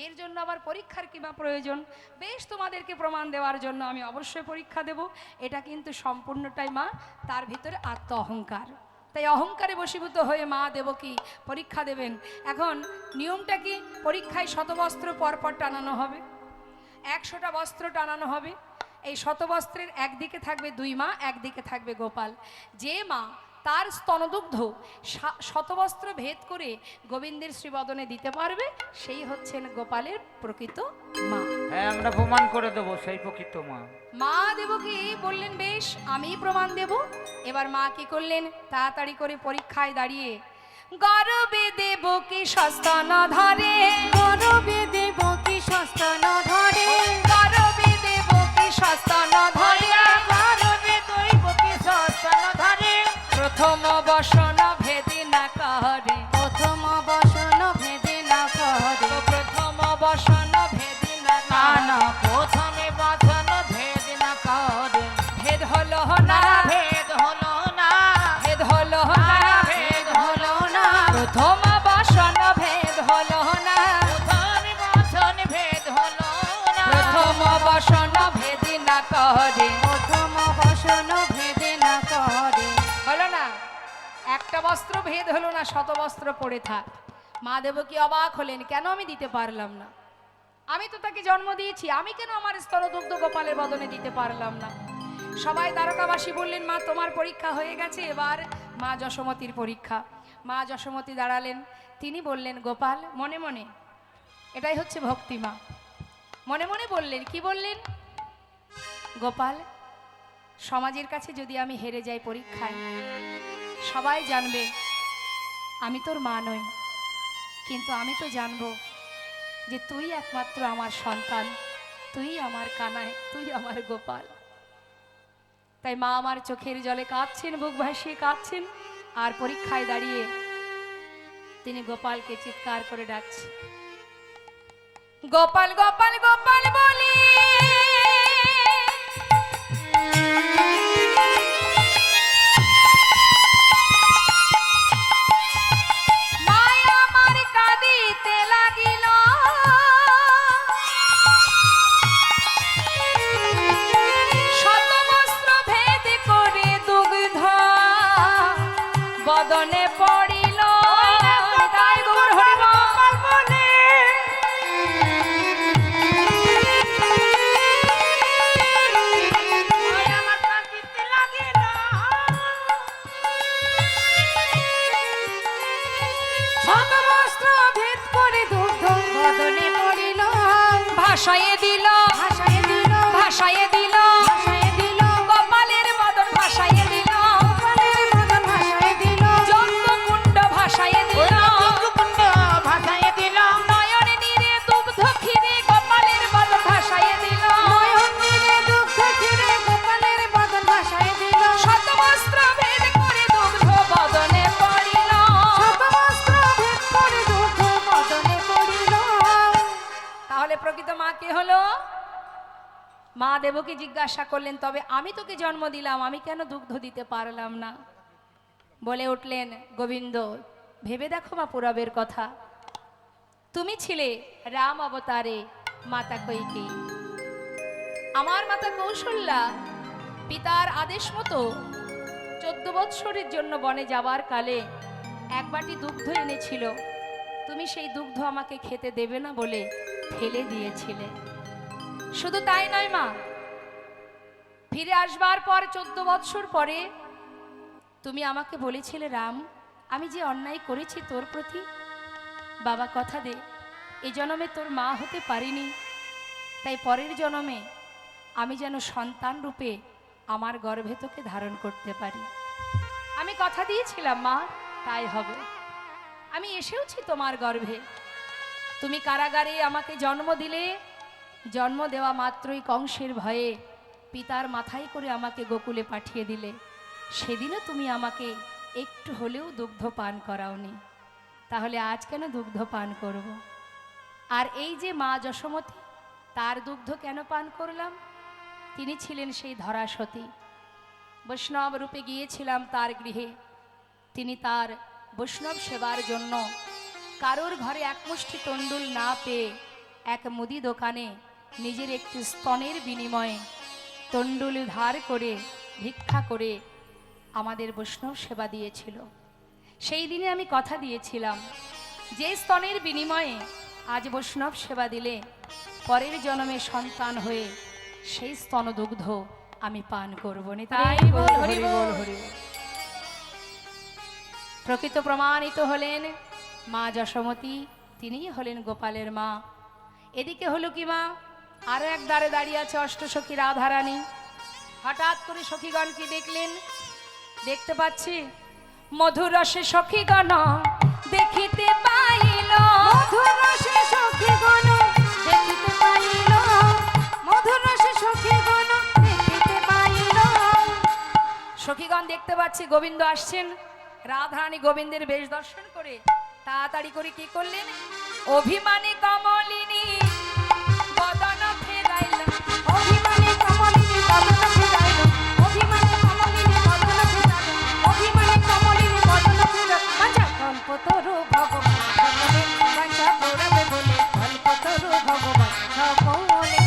এর জন্য আবার পরীক্ষার কি বা প্রয়োজন? বেশ, তোমাদেরকে প্রমাণ দেওয়ার জন্য আমি অবশ্যই পরীক্ষা দেব। এটা কিন্তু সম্পূর্ণটাই মা, তার ভিতরে আত্ম অহংকার, তাই অহংকারে বশীভূত হয়ে মা দেবকী পরীক্ষা দেবেন। এখন নিয়মটা কি? পরীক্ষায় শতবস্ত্র পরপর টানানো হবে, 100টা বস্ত্র টানানো হবে। এই শতবস্ত্রের একদিকে থাকবে দুই মা, একদিকে থাকবে গোপাল। যে মা তার স্তনদুগ্ধ শতবস্ত্র ভেদ করে গোবিন্দের শ্রীবদনে দিতে পারবে, সেই হচ্ছেন গোপালের প্রকৃত মা। হ্যাঁ, আমরা প্রমাণ করে দেবো সেই প্রকৃত মা। মা দেবকী বললেন, বেশ, আমি প্রমাণ দেব। এবার মা কি করলেন? তাড়াতাড়ি করে পরীক্ষায় দাঁড়িয়ে গর্বে দেবকী সস্তন ধরে, গরবে দেবকী সস্তন ধরে, গর্বে দেবকী সস্তন ধরে, গর্বে দৈবকী সস্তন ধরে, প্রথম বসন ভেদি না করে, প্রথম বসন ভেদে না করে, প্রথম বসন ভেদি না না করে, প্রথমে বচন ভেদ না করে, ভেদ হলো না, ভেদ হলো না, ভেদ হলো না, ভেদ হলো না, প্রথম বসন ভেদ হলো না, প্রথমে বচন ভেদ হলো না, প্রথম বসন ভেদি না করে, প্রথম বসন ভেদে না করে। হলো না? একটা বস্ত্র ভেদ হলো না, শত বস্ত্র পড়ে থাক। মা দেবকী অবাক হলেন, কেন আমি দিতে পারলাম না? আমি তো তাকে জন্ম দিয়েছি, আমি কেন আমার স্তনদুগ্ধ গোপালের বদনে দিতে পারলাম না? সবাই দ্বারকাবাসী বললেন, মা তোমার পরীক্ষা হয়ে গেছে, এবার মা যশোমতীর পরীক্ষা। মা যশোমতী দাঁড়ালেন, তিনি বললেন, গোপাল, মনে মনে, এটাই হচ্ছে ভক্তি। মা মনে মনে বললেন, কি বললেন? গোপাল, সমাজের কাছে যদি আমি হেরে যাই পরীক্ষায়, সবাই জানবে আমি তোর মা নই, কিন্তু আমি তো জানবো যে তুই একমাত্র আমার সন্তান, তুই আমার কানাই, তুই আমার গোপাল। তাই মা আমার চোখের জলে কাঁদছেন, বুক ভাসিয়ে কাঁদছেন, আর পরীক্ষায় দাঁড়িয়ে তিনি গোপালকে চিৎকার করে ডাকছেন, গোপাল গোপাল গোপাল বলি মায়া আমার কাঁদিতে লাগিল, শত বস্ত্র ভেদ করে দুগ্ধ বদনে পড়িল। তাই গৌর হরি বল বলে ভাসাইয়ে দিল ভাসায় দিল ভাসাইয়ে দিল ভাসায় দিল গোপালের বদন ভাসাইয়ে দিল গোপালের মদন ভাসায় দিল যজ্ঞকুণ্ড ভাসাইয়ে দিল কুণ্ড ভাসায় দিল নয়ন নীরে দুগ্ধ ক্ষীরে গোপালের বদন ভাসাইয়ে দিল নয়ন নীরে দুগ্ধ ক্ষীরে গোপালের মদন ভাসায় দিল শতবস্ত্র ভেদ করে দুগ্ধ বদনে পড়িল শতবস্ত্র ভেদ করে দুগ্ধ মদনে পড়িল। তাহলে প্রকৃত মা কে হলো? মা দেবকে জিজ্ঞাসা করলেন, তবে আমি তোকে জন্ম দিলাম, আমি কেন দুগ্ধ দিতে পারলাম না? বলে উঠলেন গোবিন্দ, ভেবে দেখো মা পুরবের কথা। তুমি ছিলে রাম অবতারে মাতা কৈকেয়ী, আমার মাতা কৌশল্যা পিতার আদেশ মতো 14 বৎসরের জন্য বনে যাবার কালে এক বাটি দুগ্ধ এনেছিল। তুমি সেই দুগ্ধ আমাকে খেতে দেবে না বলে ফেলে দিয়েছিলে। শুধু তাই নয় মা, ফিরে আসবার পর 14 বৎসর পরে তুমি আমাকে বলেছিলে, রাম আমি যে অন্যায় করেছি তোর প্রতি, বাবা কথা দে এই জন্মে তোর মা হতে পারিনি, তাই পরের জন্মে আমি যেন সন্তান রূপে আমার গর্ভে তোকে ধারণ করতে পারি। আমি কথা দিয়েছিলাম মা, তাই হবে। আমি এসেওছি তোমার গর্ভে। তুমি কারাগারে আমাকে জন্ম দিলে, জন্ম দেওয়া মাত্রই কংসের ভয়ে পিতার মাথায় করে আমাকে গোকুলে পাঠিয়ে দিলে। সেদিনও তুমি আমাকে একটু হলেও দুগ্ধ পান করাওনি, তাহলে আজ কেন দুগ্ধ পান করব? আর এই যে মা যশোমতী, তার দুগ্ধ কেন পান করলাম? তিনি ছিলেন সেই ধরা সতী, বৈষ্ণব রূপে গিয়েছিলাম তার গৃহে। তিনি তার বৈষ্ণব সেবার জন্য কারোর ঘরে এক মুষ্টি তণ্ডুল না পেয়ে এক মুদি দোকানে নিজের একটি স্তনের বিনিময়ে তণ্ডুল ধার করে ভিক্ষা করে আমাদের বৈষ্ণব সেবা দিয়েছিল। সেই দিনে আমি কথা দিয়েছিলাম, যে স্তনের বিনিময়ে আজ বৈষ্ণব সেবা দিলে পরের জন্মে সন্তান হয়ে সেই স্তনদুগ্ধ আমি পান করব না। তাই বল হরি বল হরি বল। প্রকৃত প্রমাণিত হলেন মা যশোমতী, তিনিই হলেন গোপালের মা। এদিকে হলো কি মা, আরো এক দ্বারে দাঁড়িয়ে আছে অষ্টসখী রাধারানী। হঠাৎ করে সখীগণ কি দেখলেন? দেখতে পাচ্ছি মধুর রসে সখীগণ দেখিতে পাইল, মধুর রসে সখীগণ দেখিতে পাইল, মধুর রসে সখীগণ দেখিতে পাইল। সখীগণ দেখতে পাচ্ছি গোবিন্দ আসছেন। রাধারানী গোবিন্দের বেশ দর্শন করে তাড়াতাড়ি করে কি করলেন? অভিমানী কমলিনী বদন ফেরাইল, অভিমানে কমলিনী বদন ফেরাইল, অভিমানে কমলিনী বদন ফেরাইল, অভিমানে কমলিনী বদন ফেরাইল। বাঞ্ছা কল্পতরু ভগবান সকলে, বাঞ্ছা পুরাবে বলে কল্পতরু ভগবান সকলে।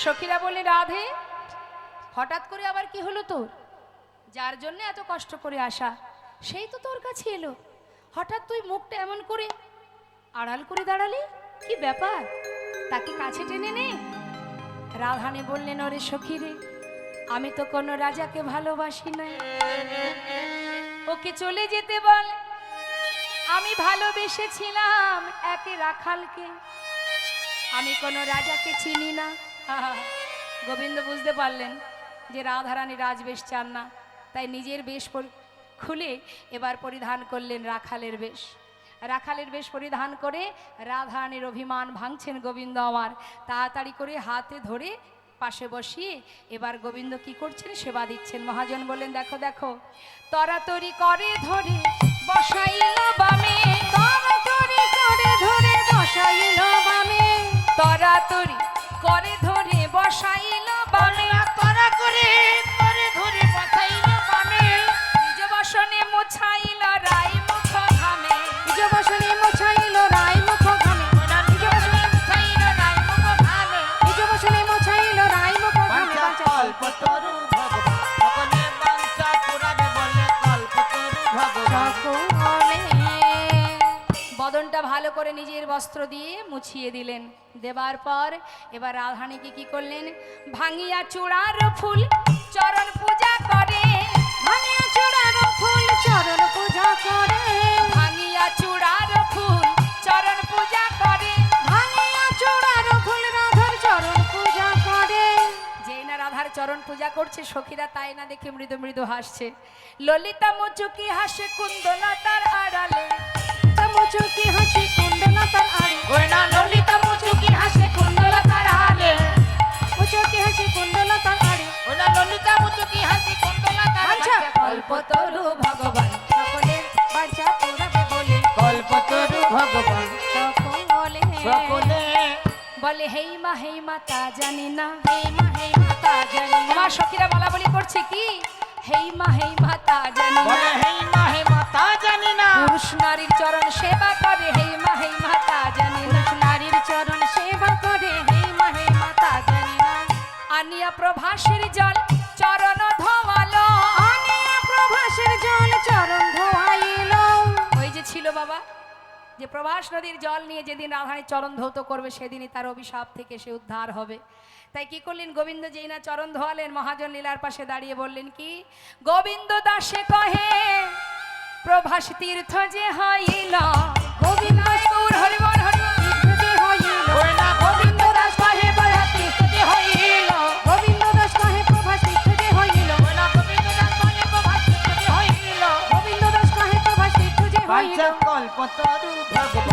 সখীরা বললে, রাধে হঠাৎ করে আবার কি হলো তোর? যার জন্য এত কষ্ট করে আসা সেই তো তোর কাছে এলো, হঠাৎ তুই মুখটা এমন করে আড়াল করে দাঁড়ালি, কি ব্যাপার? তাকে কাছে টেনে নে। রাধারানী বললেন, ওরে সখী রে, আমি তো কোনো রাজাকে ভালোবাসি নাই, ওকে চলে যেতে বল। আমি ভালোবেসেছিলাম এক রাখালকে, আমি কোনো রাজাকে চিনি না। গোবিন্দ বুঝতে পারলেন যে রাধারানী রাজবেশ চান না, তাই নিজের বেশ খুলে এবার পরিধান করলেন রাখালের বেশ। রাখালের বেশ পরিধান করে রাধারানীর অভিমান ভাঙছেন গোবিন্দ আমার। তাড়াতাড়ি করে হাতে ধরে পাশে বসিয়ে এবার গোবিন্দ কি করছেন? সেবা দিচ্ছেন। মহাজন বললেন, দেখো দেখো, তরাতরি করে ধরে বসাইল বামে, তরাতরি করে ধরে বসাইল বামে, তরাতরি করে ধরে বসাইল বামে, করা করে করে ধরে বসাইল বামে, নিজ বসনে মোছাইল রাই মুখ ঘামে, নিজ বসনে মোছাইল রাই মুখ ঘামে, নিজ বসনে বসাইল রাই মুখ ঘামে, নিজ বসনে মোছাইল রাই মুখ ঘামে। বাঞ্ছা কল্পতরু ভগবান সকলে, বাঞ্ছা পুরাবে বলে কল্পতরু ভগবান সকলে। বদনটা ভালো করে নিজের বস্ত্র দিয়ে মুছিয়ে দিলেন। দেবার পর এবার রাধারানীকে কি করলেন? ভাঙিয়া চূড়ার ফুল চরণ পূজা করে, ভাঙিয়া চূড়ার ফুল চরণ পূজা করে, ভাঙিয়া চূড়ার ফুল চরণ পূজা করে, ভাঙিয়া চূড়ার ফুল করছে, সখীরা তাই না দেখে মৃদু মৃদু হাসছে। ললিতা মুচুকি হাসে কুন্দলতার আড়ালে, মুচুকি হাসি কুণ্ডলতার আড়ে, ওই না ললিতা মুচুকি হাসে কুণ্ডলতার আড়ে, মুচুকি হাসি কুণ্ডলতার আড়ে। ওই না ললিতা মুচুকি হাসি কুণ্ডলতার আচ্ছা, আড়ে। কল্পতরু ভগবান সকলের বাঞ্ছা পুরাবে বলে, কল্পতরু ভগবান সকলে সকলে বলে হেই মা তা জানি না। হেই মা তা জানি না। আমার সখীরা বলা বলি করছে কি, হেই মা তা জানি না। বলে হেই মা তা জানি না। পুরুষ নারীর চরণ সেবা করে, হেই মা তা জানি না। পুরুষ নারীর চরণ সেবা করে, হেই মা তা জানি না। আনিয়া প্রভাসের জল চরণ ধোয়ালো, আনিয়া প্রভাসের জল চরণ ধোয়াইল। ওই যে ছিল বাবা, যে প্রভাস নদীর জল নিয়ে যেদিন রাধারানী চরণ ধৌত করবে সেদিনই তার অভিশাপ থেকে সে উদ্ধার হবে। তাই কি করলেন, গোবিন্দ যেই না চরণ ধোয়ালেন, মহাজন লীলার পাশে দাঁড়িয়ে বললেন কি, গোবিন্দ দাসে কহে প্রভাস তীর্থ যে হইল, গোবিন্দ গৌর হরিবল হরিবল। তীর্থ যে হইল, ওই না গোবিন্দ দাস কহে প্রভাস তীর্থ যে হইল, গোবিন্দ দাস কহে প্রভাস তীর্থ যে হইল, ওই না গোবিন্দ দাস কহে প্রভাস তীর্থ যে হইল। গোবিন্দ দাস কহে প্রভাস তীর্থ যে হইল। বাঞ্ছা কল্পতরু ভগবান